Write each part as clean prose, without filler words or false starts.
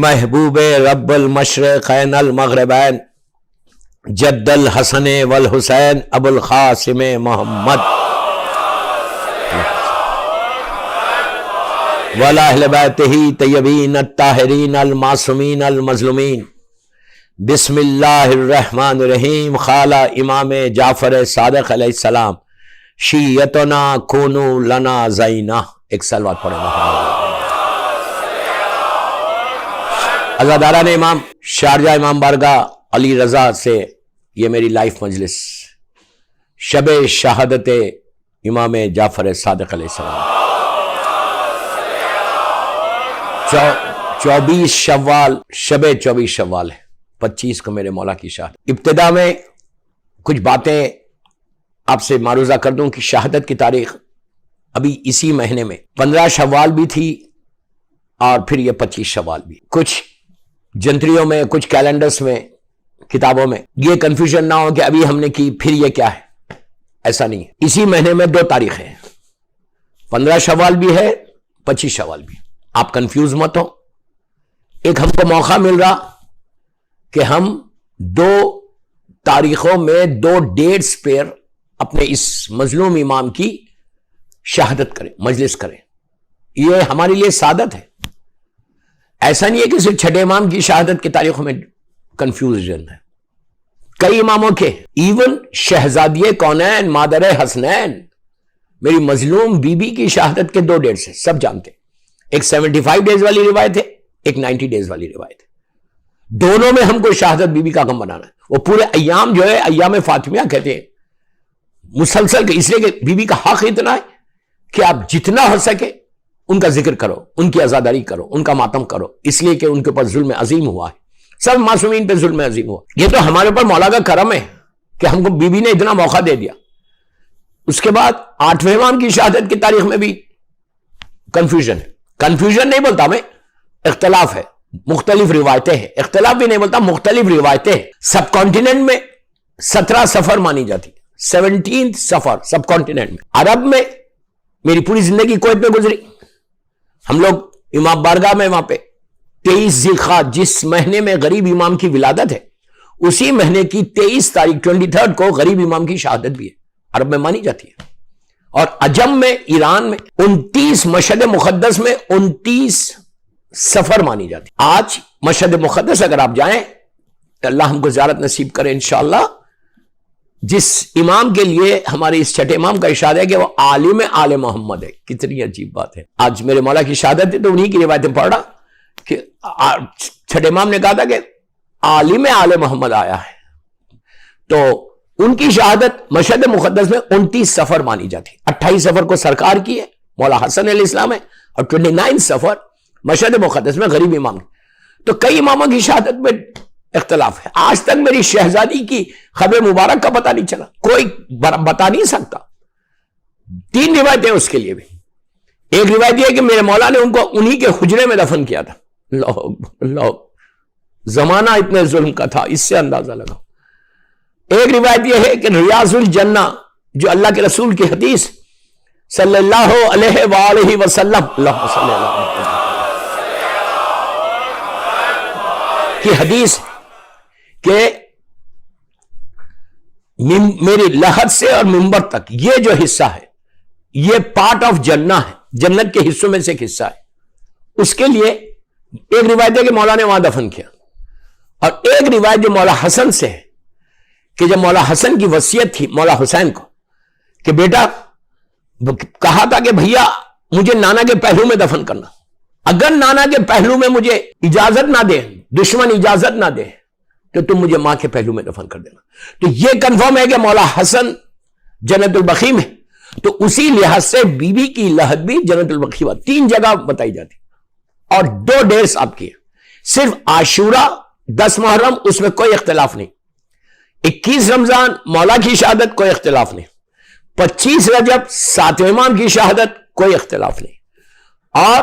محبوب رب المشرقین المغربین جد الحسن والحسین ابو القاسم محمد وعلی اہل بیتہ طیبین الطاہرین المعصومین المظلومین۔ بسم اللہ الرحمن الرحیم۔ قال امام جعفر صادق علیہ السلام شیعتنا کونو لنا زینا۔ ایک صلوات پڑھیں محمد۔ عزاداران امام شارجہ امام بارگاہ علی رضا سے یہ میری لائف مجلس شب شہادت امام جعفر صادق علیہ السلام 24 شوال شب 24 شوال ہے، 25 کو میرے مولا کی شہادت۔ ابتدا میں کچھ باتیں آپ سے معروضہ کر دوں کہ شہادت کی تاریخ ابھی اسی مہینے میں 15 شوال بھی تھی اور پھر یہ 25 شوال بھی۔ کچھ جنتریوں میں، کچھ کیلنڈرز میں، کتابوں میں یہ کنفیوژن نہ ہو کہ ابھی ہم نے کی پھر یہ کیا ہے، ایسا نہیں ہے۔ اسی مہینے میں 2 تاریخیں ہیں، 15 شوال بھی ہے، 25 شوال بھی۔ آپ کنفیوز مت ہو۔ ایک ہم کو موقع مل رہا کہ ہم 2 تاریخوں میں 2 ڈیٹس پر اپنے اس مظلوم امام کی شہادت کریں، مجلس کریں۔ یہ ہمارے لیے سعادت ہے۔ ایسا نہیں ہے کہ صرف چھٹے امام کی شہادت کی تاریخوں میں کنفیوژن ہے، کئی اماموں کے، ایون شہزادی کونین مادر حسنین میری مظلوم بی بی کی شہادت کے 2 ڈیٹس ہیں، سب جانتے ہیں۔ ایک 75 ڈیز والی روایت ہے، ایک 90 ڈیز والی روایت ہے۔ دونوں میں ہم کو شہادت بی بی کا غم بنانا ہے۔ وہ پورے ایام جو ہے ایام فاطمیہ کہتے ہیں، مسلسل کے، اس لیے کہ بی بی کا حق اتنا ہے کہ آپ جتنا ہو سکے ان کا ذکر کرو، ان کی عزاداری کرو، ان کا ماتم کرو، اس لیے کہ ان کے اوپر ظلم عظیم ہوا ہے، سب معصومین پہ ظلم عظیم ہوا۔ یہ تو ہمارے اوپر مولا کا کرم ہے کہ ہم کو بی بی نے اتنا موقع دے دیا۔ اس کے بعد 8ویں امام کی شہادت کی تاریخ میں بھی کنفیوژن ہے۔ کنفیوژن نہیں بولتا میں، اختلاف ہے، مختلف روایتیں ہیں۔ اختلاف بھی نہیں بولتا، مختلف روایتیں ہیں۔ سب کانٹیننٹ میں 17 سفر مانی جاتی، 17 سفر سب کانٹیننٹ میں۔ عرب میں میری پوری زندگی کویت میں گزری۔ ہم لوگ امام بارگاہ میں وہاں پہ 23 ذی القعدہ، جس مہینے میں غریب امام کی ولادت ہے، اسی مہینے کی 23 تاریخ 23 کو غریب امام کی شہادت بھی ہے، عرب میں مانی جاتی ہے۔ اور عجم میں، ایران میں 29 مشہد مقدس میں 29 سفر مانی جاتی ہے۔ آج مشہد مقدس اگر آپ جائیں تو اللہ ہم کو زیارت نصیب کرے انشاءاللہ۔ جس امام کے لیے ہمارے اس چھٹے امام کا ارشاد ہے کہ وہ عالم آل محمد ہے، کتنی عجیب بات ہے۔ آج میرے مولا کی شہادت ہے تو انہی کی روایتیں پڑھ رہا کہ چھٹے امام نے کہا تھا کہ عالم آل محمد آیا ہے، تو ان کی شہادت مشہد مقدس میں 29 سفر مانی جاتی ہے۔ 28 سفر کو سرکار کی ہے، مولا حسن علیہ السلام ہے، اور 29 سفر مشہد مقدس میں غریب امام ہے۔ تو کئی اماموں کی شہادت میں اختلاف ہے۔ آج تک میری شہزادی کی خبر مبارک کا پتہ نہیں چلا، کوئی بتا نہیں سکتا۔ 3 روایتیں اس کے لیے بھی۔ ایک روایت یہ ہے کہ میرے مولا نے ان کو انہی کے حجرے میں دفن کیا تھا۔ اللہ، زمانہ اتنے ظلم کا تھا، اس سے اندازہ لگا۔ ایک روایت یہ ہے کہ ریاض الجنہ، جو اللہ کے رسول کی حدیث صلی اللہ علیہ وآلہ وسلم اللہ صلی اللہ علیہ وسلم کی حدیث کہ میری لحد سے اور منبر تک یہ جو حصہ ہے، یہ پارٹ آف جنہ ہے، جنت کے حصوں میں سے ایک حصہ ہے۔ اس کے لیے ایک روایت ہے کہ مولا نے وہاں دفن کیا، اور ایک روایت جو مولا حسن سے ہے کہ جب مولا حسن کی وصیت تھی مولا حسین کو کہ بیٹا، کہا تھا کہ بھیا مجھے نانا کے پہلو میں دفن کرنا، اگر نانا کے پہلو میں مجھے اجازت نہ دے، دشمن اجازت نہ دے، تو تم مجھے ماں کے پہلو میں دفن کر دینا۔ تو یہ کنفرم ہے کہ مولا حسن جنت البقیع میں، تو اسی لحاظ سے بی بی کی لحد بھی جنت البقیع 3 جگہ بتائی جاتی، اور 2 ڈیٹس آپ کی ہیں، صرف عاشورہ 10 محرم، اس میں کوئی اختلاف نہیں، 21 رمضان مولا کی شہادت کوئی اختلاف نہیں، 25 رجب 7ویں امام کی شہادت کوئی اختلاف نہیں، اور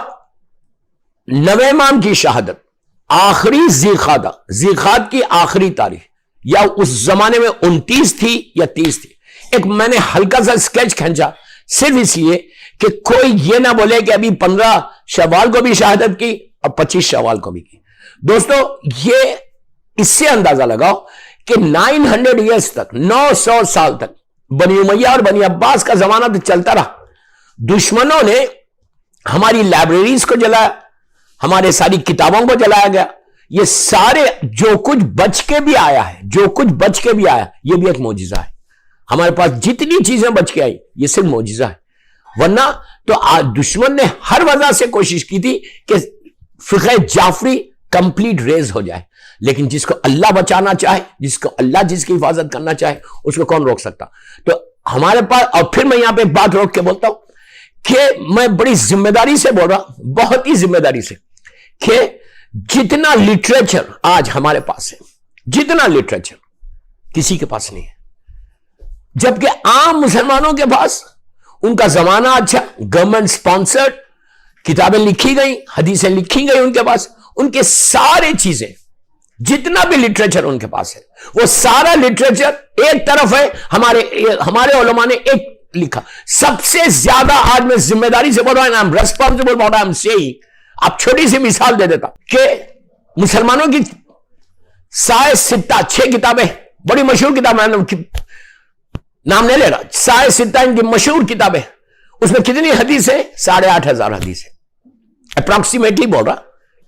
9ویں امام کی شہادت آخری ذی القعدہ کی آخری تاریخ، یا اس زمانے میں 29 تھی یا 30 تھی۔ ایک میں نے ہلکا سا سکیچ کھینچا صرف اس لیے کہ کوئی یہ نہ بولے کہ ابھی 15 شوال کو بھی شہادت کی اور 25 شوال کو بھی کی۔ دوستو یہ اس سے اندازہ لگاؤ کہ 900 ایئرس تک، 900 سال تک بنی امیہ اور بنی عباس کا زمانہ تو چلتا رہا. دشمنوں نے ہماری لائبریریز کو جلایا، ہمارے ساری کتابوں کو جلایا گیا. یہ سارے جو کچھ بچ کے بھی آیا ہے، جو کچھ بچ کے بھی آیا، یہ بھی ایک معجزہ ہے. ہمارے پاس جتنی چیزیں بچ کے آئی یہ صرف معجزہ ہے. ورنہ تو دشمن نے ہر وجہ سے کوشش کی تھی کہ فقہ جعفری کمپلیٹ ریز ہو جائے. لیکن جس کو اللہ بچانا چاہے، جس کو اللہ جس کی حفاظت کرنا چاہے، اس کو کون روک سکتا؟ تو ہمارے پاس، اور پھر میں یہاں پہ ایک بات روک کے بولتا ہوں کہ میں بڑی ذمہ داری سے بول رہا ہوں، بہت ہی ذمہ داری سے، کہ جتنا لٹریچر آج ہمارے پاس ہے، جتنا لٹریچر کسی کے پاس نہیں ہے. جبکہ عام مسلمانوں کے پاس ان کا زمانہ اچھا، گورنمنٹ سپانسرڈ کتابیں لکھی گئی، حدیثیں لکھی گئی ان کے پاس، ان کے سارے چیزیں، جتنا بھی لٹریچر ان کے پاس ہے، وہ سارا لٹریچر ایک طرف ہے. ہمارے علماء نے ایک لکھا. سب سے زیادہ آج میں ذمہ داری سے بول رہا ہوں، I'm responsible for what I'm saying. آپ چھوٹی سی مثال دے دیتا کہ مسلمانوں کی سائے ستہ 6 کتابیں، بڑی مشہور کتابیں، نام نہیں لے رہا، سائے ستہ ان کی مشہور کتابیں، اس میں کتنی حدیث ہے؟ 8,500 حدیث ہے. اپروکسیمیٹلی بول رہا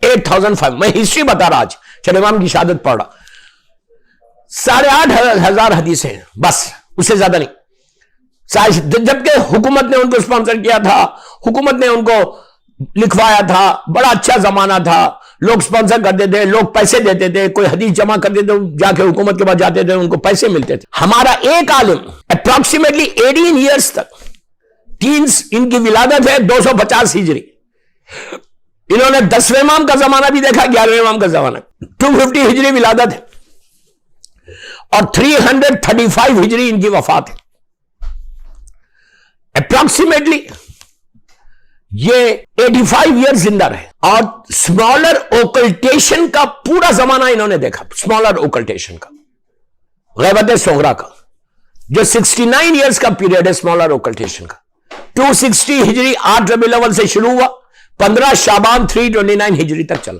8,500. میں ہسٹری بتا رہا آج، چلے امام کی شہادت پڑھ رہا. 8,500 حدیثیں ہیں بس، اس سے زیادہ نہیں. جبکہ حکومت نے ان کو اسپانسر کیا تھا، حکومت نے ان کو لکھوایا تھا، بڑا اچھا زمانہ تھا، لوگ اسپانسر کرتے تھے، لوگ پیسے دیتے تھے، کوئی حدیث جمع کرتے تھے، جا کے حکومت کے پاس جاتے تھے، ان کو پیسے ملتے تھے. ہمارا ایک عالم اپروکسیمیٹلی 18 ایئرس تک، ان کی ولادت ہے 250 ہجری. انہوں نے 10ویں امام کا زمانہ بھی دیکھا، 11ویں امام کا زمانہ. 250 ہجری ولادت ہے اور 335 ہجری ان کی وفات ہے. اپروکسیمیٹلی یہ 85 ایئر زندہ رہے. اور اسمالر اوکلٹیشن کا پورا زمانہ انہوں نے دیکھا، اسمالر اوکلٹیشن کا، غیبت صغرا کا، جو 69 ایئرس کا پیریڈ ہے اسمالر اوکلٹیشن کا. 260 ہجری 8 ربیع الاول سے شروع ہوا، 15 شعبان 329 ہجری تک چلا.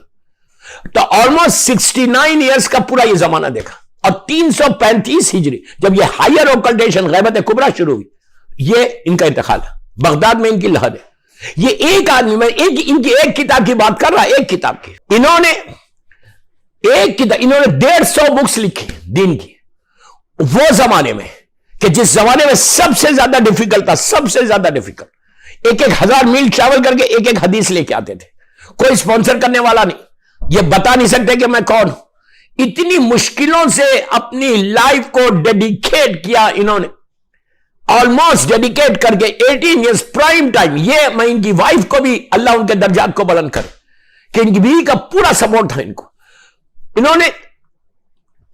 تو آلموسٹ 69 ایئرس کا پورا یہ زمانہ دیکھا. اور 335 ہجری جب یہ ہائر اوکلٹیشن غیبت کبریٰ شروع ہوئی، یہ ان کا انتقال ہے. بغداد میں ان کی لحد ہے. یہ ایک آدمی، میں ان کی ایک کتاب کی بات کر رہا، ایک کتاب کی. انہوں نے 150 بکس لکھی دین کی، وہ زمانے میں کہ جس زمانے میں سب سے زیادہ ڈیفیکلٹ تھا، سب سے زیادہ ڈیفیکلٹ. 1,000 میل ٹریول کر کے ایک حدیث لے کے آتے تھے. کوئی اسپانسر کرنے والا نہیں، یہ بتا نہیں سکتے کہ میں کون ہوں. اتنی مشکلوں سے اپنی لائف کو ڈیڈیکیٹ کیا انہوں نے، آلموسٹ ڈیڈیکیٹ کر کے 18 ایئرس پرائم ٹائم. یہ میں ان کی وائف کو بھی اللہ ان کے درجات کو بلند کرے کہ ان کی بیوی کا پورا سپورٹ تھا ان کو. انہوں نے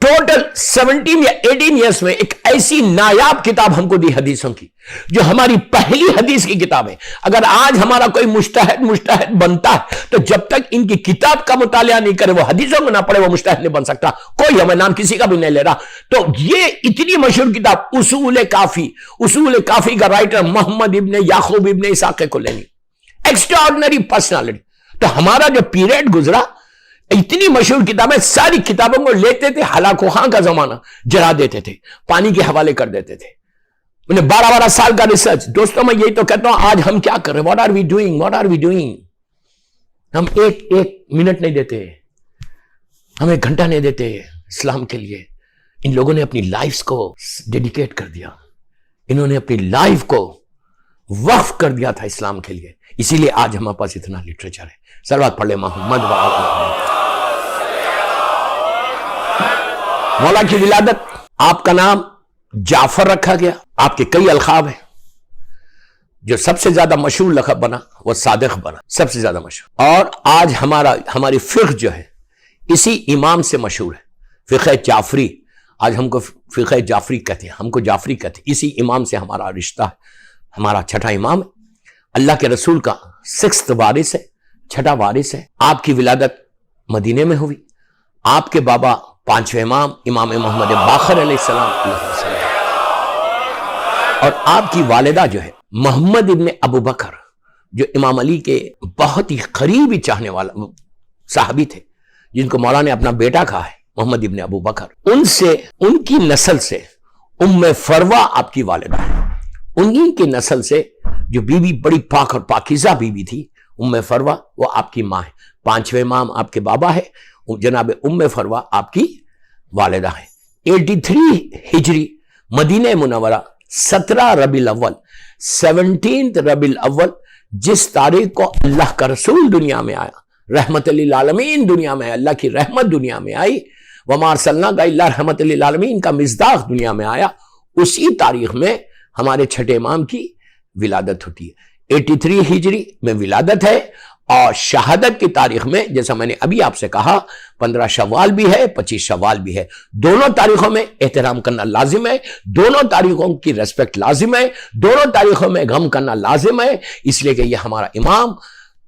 ٹوٹل 17 یا 18 ایئرس میں ایک ایسی نایاب کتاب ہم کو دی حدیثوں کی، جو ہماری پہلی حدیث کی کتاب ہے. اگر آج ہمارا کوئی مجتہد بنتا ہے تو جب تک ان کی کتاب کا مطالعہ نہیں کرے، وہ حدیثوں کو نہ پڑھے، وہ مجتہد نہیں بن سکتا. کوئی ہمیں نام کسی کا بھی نہیں لے رہا. تو یہ اتنی مشہور کتاب اصول کافی کا رائٹر محمد ابن یعقوب ابن اسحاق کلینی، ایکسٹراآرڈنری پرسنالٹی. تو ہمارا جو پیریڈ گزرا، اتنی مشہور کتابیں، ساری کتابوں کو لیتے تھے، ہلاکو خاں کا زمانہ، جلا دیتے تھے، پانی کے حوالے کر دیتے تھے. 12 سال کا ریسرچ. دوستوں میں یہی تو کہتا ہوں، آج ہم کیا کر رہے ہیں؟ What are we doing? ہم ایک منٹ نہیں دیتے، ہم 1 گھنٹہ نہیں دیتے اسلام کے لیے. ان لوگوں نے اپنی لائف کو ڈیڈیکیٹ کر دیا، انہوں نے اپنی لائف کو وقف کر دیا تھا اسلام کے لیے. اسی لیے آج ہمارے پاس اتنا لٹریچر ہے. صلوات پڑھ لے محمد و آل. مولا کی ولادت، آپ کا نام جعفر رکھا گیا. آپ کے کئی القاب ہیں، جو سب سے زیادہ مشہور لقب بنا وہ صادق بنا، سب سے زیادہ مشہور. اور آج ہماری فقہ جو ہے اسی امام سے مشہور ہے، فقہ جعفری. آج ہم کو فقہ جعفری کہتے ہیں، ہم کو جعفری کہتے ہیں. اسی امام سے ہمارا رشتہ ہے، ہمارا چھٹا امام ہے، اللہ کے رسول کا 6th وارث ہے، چھٹا وارث ہے. آپ کی ولادت مدینے میں ہوئی. آپ کے بابا 5ویں امام محمد باقر علیہ السلام، اور آپ کی والدہ جو ہے محمد ابن ابو بکر، جو امام علی کے بہت ہی قریبی چاہنے والا صحابی تھے، جن کو مولا نے اپنا بیٹا کہا ہے، محمد ابن ابو بکر، ان کی نسل سے ام فروہ آپ کی والدہ ہے، انہی کی نسل سے جو بیوی بڑی پاک اور پاکیزہ بیوی تھی ام فروہ، وہ آپ کی ماں ہے، 5ویں امام آپ کے بابا ہے، جناب ام فروہ آپ کی والدہ ہے۔ 83 ہجری مدینہ منورہ 17 ربیع الاول 17 ربیع الاول جس تاریخ کو اللہ کا رسول دنیا میں آیا، رحمت للعالمین دنیا میں، اللہ کی رحمت دنیا میں آئی، وما ارسلناک الا رحمت للعالمین کا مصداق دنیا میں آیا، اسی تاریخ میں ہمارے چھٹے امام کی ولادت ہوتی ہے۔ 83 ہجری میں ولادت ہے، اور شہادت کی تاریخ میں جیسا میں نے ابھی آپ سے کہا 15 شوال بھی ہے، 25 شوال بھی ہے۔ دونوں تاریخوں میں احترام کرنا لازم ہے، دونوں تاریخوں کی ریسپیکٹ لازم ہے، دونوں تاریخوں میں غم کرنا لازم ہے، اس لیے کہ یہ ہمارا امام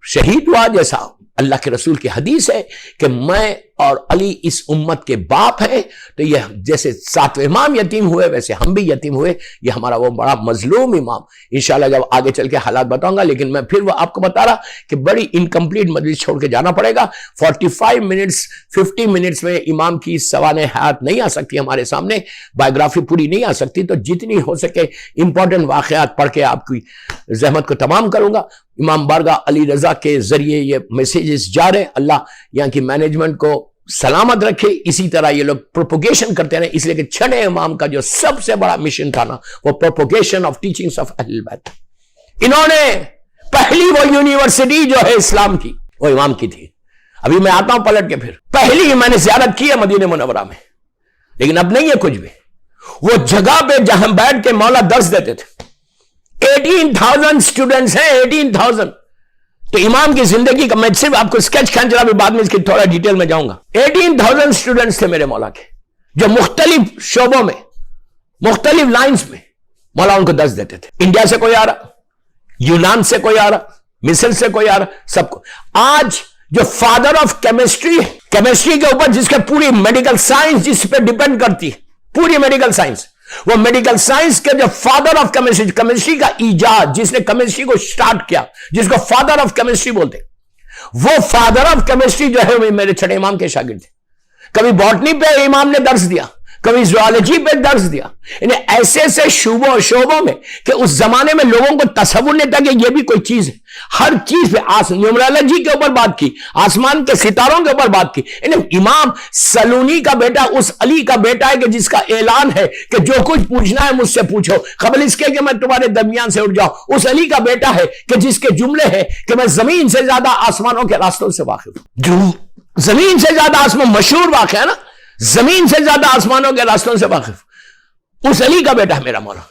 شہید ہوا، جیسا اللہ کے رسول کی حدیث ہے کہ میں اور علی اس امت کے باپ ہیں، تو یہ جیسے 7 امام یتیم ہوئے ویسے ہم بھی یتیم ہوئے، یہ ہمارا وہ بڑا مظلوم امام۔ انشاءاللہ جب آگے چل کے حالات بتاؤں گا، لیکن میں پھر وہ آپ کو بتا رہا کہ بڑی انکمپلیٹ مجلس چھوڑ کے جانا پڑے گا۔ 45 منٹس 50 منٹس میں امام کی سوانح حیات نہیں آ سکتی ہمارے سامنے، بایوگرافی پوری نہیں آ سکتی، تو جتنی ہو سکے امپورٹنٹ واقعات پڑھ کے آپ کی زحمت کو تمام کروں گا۔ امام بارگاہ علی رضا کے ذریعے یہ میسیجز جا رہے، اللہ یہاں کی مینجمنٹ کو سلامت رکھے، اسی طرح یہ لوگ پروپوگیشن کرتے رہے، اس لیے کہ چھٹے امام کا جو سب سے بڑا مشن تھا نا، وہ پروپوگیشن آف ٹیچنگز آف اہل بیت۔ انہوں نے پہلی وہ یونیورسٹی جو ہے اسلام کی، وہ امام کی تھی۔ ابھی میں آتا ہوں پلٹ کے، پھر پہلی میں نے زیارت کی ہے مدینہ منورہ میں، لیکن اب نہیں ہے کچھ بھی۔ وہ جگہ پہ جہاں بیٹھ کے مولا درس دیتے تھے، 18,000 اسٹوڈنٹس ہیں، 18,000۔ تو امام کی زندگی کا میں صرف آپ کو سکیچ کھینچ رہا، بعد میں اس کی تھوڑا ڈیٹیل میں جاؤں گا۔ 18,000 اسٹوڈنٹس تھے میرے مولا کے، جو مختلف شعبوں میں، مختلف لائنز میں مولا ان کو درس دیتے تھے۔ انڈیا سے کوئی آ رہا، یونان سے کوئی آ رہا، مصر سے کوئی آ رہا، سب کو۔ آج جو فادر آف کیمسٹری، کیمسٹری کے اوپر جس کے پوری میڈیکل سائنس جس پہ ڈیپینڈ کرتی ہے، پوری میڈیکل سائنس، وہ میڈیکل سائنس کے جو فادر آف کیمسٹری، کیمسٹری کا ایجاد، جس نے کیمسٹری کو سٹارٹ کیا، جس کو فادر آف کیمسٹری بولتے، وہ فادر آف کیمسٹری جو ہے میرے چھٹے امام کے شاگرد تھے۔ کبھی باٹنی پہ امام نے درس دیا، کبھی زوالوجی پہ درس دیا، یعنی ایسے ایسے شعبوں میں کہ اس زمانے میں لوگوں کو تصور نہیں تھا کہ یہ بھی کوئی چیز ہے۔ ہر چیز پہ نیومرالوجی کے اوپر بات کی، آسمان کے ستاروں کے اوپر بات کی۔ یعنی امام سلونی کا بیٹا اس علی کا بیٹا ہے کہ جس کا اعلان ہے کہ جو کچھ پوچھنا ہے مجھ سے پوچھو، قبل اس کے کہ میں تمہارے درمیان سے اٹھ جاؤں۔ اس علی کا بیٹا ہے کہ جس کے جملے ہیں کہ میں زمین سے زیادہ آسمانوں کے راستوں سے واقف ہوں۔ جو زمین سے زیادہ آسمان، مشہور واقعہ ہے نا، زمین سے زیادہ آسمانوں کے راستوں سے واقف، اس علی کا بیٹا ہے میرا مولا۔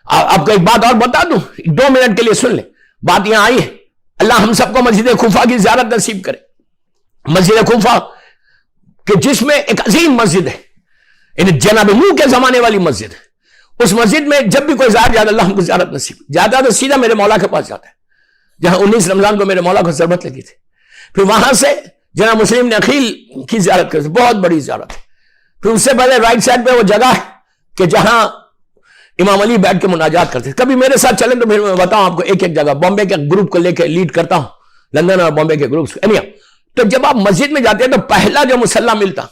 آپ کو ایک بات اور بتا دوں، 2 منٹ کے لیے سن لیں، بات یہاں آئی ہے۔ اللہ ہم سب کو مسجد کوفہ کی زیارت نصیب کرے۔ مسجد کوفہ کہ جس میں ایک عظیم مسجد ہے، یعنی جناب نوح کے زمانے والی مسجد ہے، اس مسجد میں جب بھی کوئی زائر جاتا اللہ ہم کو زیارت نصیب جاتا تو سیدھا میرے مولا کے پاس جاتا ہے، جہاں 19 رمضان کو میرے مولا کو ضربت لگی تھی۔ پھر وہاں سے جناب مسلم نے عقیل کی زیارت کرتے، بہت بڑی زیارت ہے۔ پھر اس سے پہلے رائٹ سائڈ پہ وہ جگہ ہے کہ جہاں امام علی بیٹھ کے مناجات کرتے۔ کبھی میرے ساتھ چلیں تو پھر میں بتاؤں آپ کو ایک ایک جگہ، بامبے کے گروپ کو لے کے لیڈ کرتا ہوں، لندن اور بامبے کے گروپس۔ تو جب آپ مسجد میں جاتے ہیں تو پہلا جو مصلی ملتا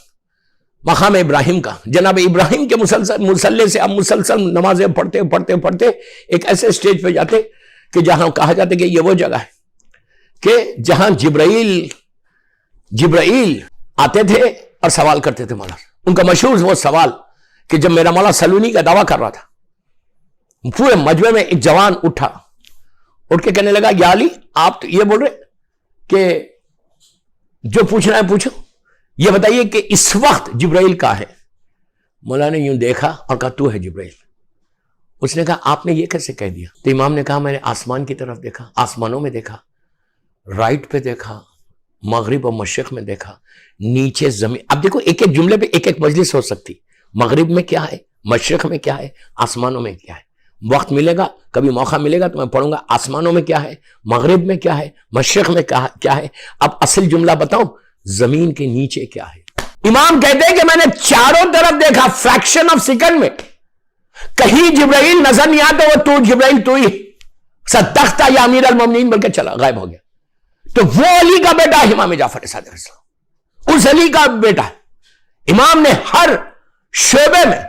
مقام ابراہیم کا، جناب ابراہیم کے مصلی سے آپ مسلسل نمازیں پڑھتے پڑھتے پڑھتے ایک ایسے سٹیج پہ جاتے کہ جہاں کہا جاتا ہے کہ یہ وہ جگہ ہے کہ جہاں جبرائیل آتے تھے اور سوال کرتے تھے مولا۔ ان کا مشہور وہ سوال کہ جب میرا مولا سلونی کا دعویٰ کر رہا تھا، پورے مجمع میں ایک جوان اٹھ کے کہنے لگا، یا علی آپ تو یہ بول رہے کہ جو پوچھنا ہے پوچھو، یہ بتائیے کہ اس وقت جبرائیل کہاں ہے؟ مولا نے یوں دیکھا اور کہا تو ہے جبرائیل۔ اس نے کہا آپ نے یہ کیسے کہہ دیا؟ تو امام نے کہا میں نے آسمان کی طرف دیکھا، آسمانوں میں دیکھا، رائٹ پہ دیکھا، مغرب اور مشرق میں دیکھا، نیچے زمین۔ اب دیکھو ایک ایک جملے پہ ایک ایک مجلس ہو سکتی، مغرب میں کیا ہے، مشرق میں کیا ہے، آسمانوں میں کیا ہے۔ وقت ملے گا، کبھی موقع ملے گا تو میں پڑھوں گا آسمانوں میں کیا ہے، مغرب میں کیا ہے، مشرق میں کیا ہے۔ اب اصل جملہ بتاؤں، زمین کے نیچے کیا ہے۔ امام کہتے ہیں کہ میں نے چاروں طرف دیکھا، فریکشن آف سیکنڈ میں کہیں جبرائیل نظر نہیں آتا، وہ تو جبرائیل تو ہی صدقت یا امیر المومنین بول کے چلا غائب ہو گیا۔ تو وہ علی کا بیٹا امام جعفر صادق، اس علی کا بیٹا ہے۔ امام نے ہر شعبے میں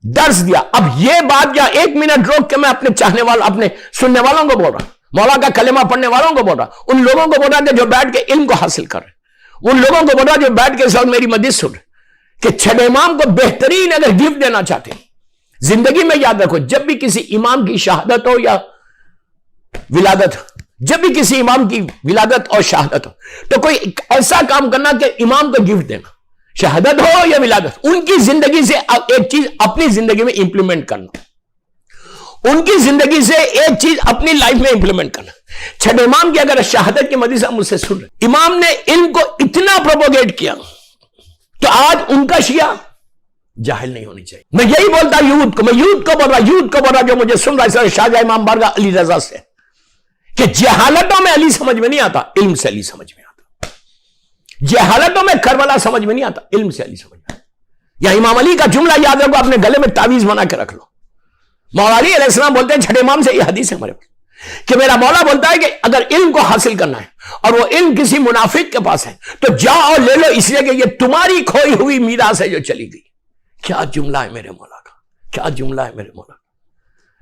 درس دیا۔ اب یہ بات یا ایک منٹ روک کے میں اپنے چاہنے والوں، اپنے سننے والوں کو بول رہا ہوں، مولا کا کلمہ پڑھنے والوں کو بول رہا ہوں، ان لوگوں کو بول رہا کہ جو بیٹھ کے علم کو حاصل کر رہے، ان لوگوں کو بول رہا جو بیٹھ کے اس وقت میری مجلس سن رہے، کہ چھٹے امام کو بہترین اگر گفٹ دینا چاہتے ہیں زندگی میں، یاد رکھو جب بھی کسی امام کی شہادت ہو یا ولادت، جب بھی کسی امام کی ولادت اور شہادت ہو تو کوئی ایسا کام کرنا کہ امام کو گفٹ دینا، شہادت ہو یا ولادت، ان کی زندگی سے ایک چیز اپنی زندگی میں امپلیمنٹ کرنا، ان کی زندگی سے ایک چیز اپنی لائف میں امپلیمنٹ کرنا۔ چھٹے امام کی اگر شہادت کی مجلس مجھ سے سن رہے، امام نے علم کو اتنا پروپوگیٹ کیا، تو آج ان کا شیعہ جاہل نہیں ہونی چاہیے۔ میں یہی بولتا یوتھ کو، میں یوتھ کو بول رہا جو مجھے سن رہا ہے شاہجہاں امام بارگاہ علی رضا سے، کہ جہالتوں میں علی سمجھ میں نہیں آتا، علم سے علی سمجھ میں آتا۔ جہالتوں میں کربلا سمجھ میں نہیں آتا، علم سے علی سمجھ میں آتا۔ یا امام علی کا جملہ یاد رکھو، اپنے گلے میں تعویذ بنا کے رکھ لو۔ مولا علی علیہ السلام بولتے ہیں چھٹے امام سے، یہ حدیث ہے ہمارے پاس، کہ میرا مولا بولتا ہے کہ اگر علم کو حاصل کرنا ہے اور وہ علم کسی منافق کے پاس ہے تو جاؤ اور لے لو، اس لیے کہ یہ تمہاری کھوئی ہوئی میراث ہے جو چلی گئی۔ کیا جملہ ہے میرے مولا کا، کیا جملہ ہے میرے مولا کا۔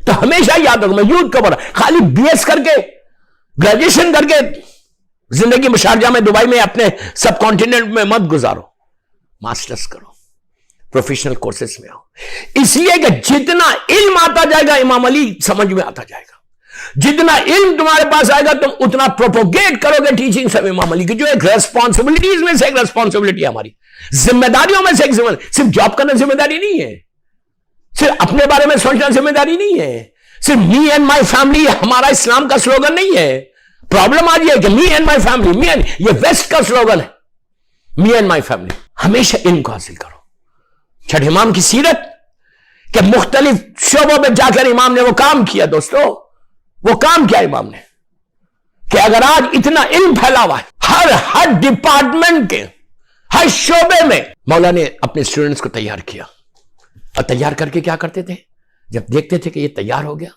تو ہمیشہ یاد رکھو، میں یوتھ کو بولا خالی بی ایس کر کے، گریجویشن کر کے زندگی شارجہ میں، دبئی میں، اپنے سب کانٹیننٹ میں مت گزارو، ماسٹرز کرو، پروفیشنل کورسز میں آؤ، اس لیے کہ جتنا علم آتا جائے گا امام علی سمجھ میں آتا جائے گا، جتنا علم تمہارے پاس آئے گا تم اتنا پروپوگیٹ کرو گے ٹیچنگ سے امام علی کی، جو ایک ریسپانسبلٹیز میں سے ایک ریسپانسبلٹی ہے ہماری، ذمہ داریوں میں سے ایک ذمہ داری۔ صرف جاب کرنا ذمہ داری نہیں ہے، صرف اپنے بارے میں سوچنا ذمہ داری نہیں ہے، صرف می اینڈ مائی فیملی ہمارا اسلام کا سلوگن نہیں ہے۔ پرابلم آج یہ ہے کہ می اینڈ مائی فیملی، یہ ویسٹ کا سلوگن ہے، می اینڈ مائی فیملی۔ ہمیشہ علم کو حاصل کرو۔ چھٹے امام کی سیرت کہ مختلف شعبوں میں جا کر امام نے وہ کام کیا، دوستو وہ کام کیا امام نے، کہ اگر آج اتنا علم پھیلا ہوا ہے ہر ڈپارٹمنٹ کے ہر شعبے میں، مولا نے اپنے اسٹوڈنٹس کو تیار کیا، اور تیار کر کے کیا کرتے تھے، جب دیکھتے تھے کہ یہ تیار ہو گیا،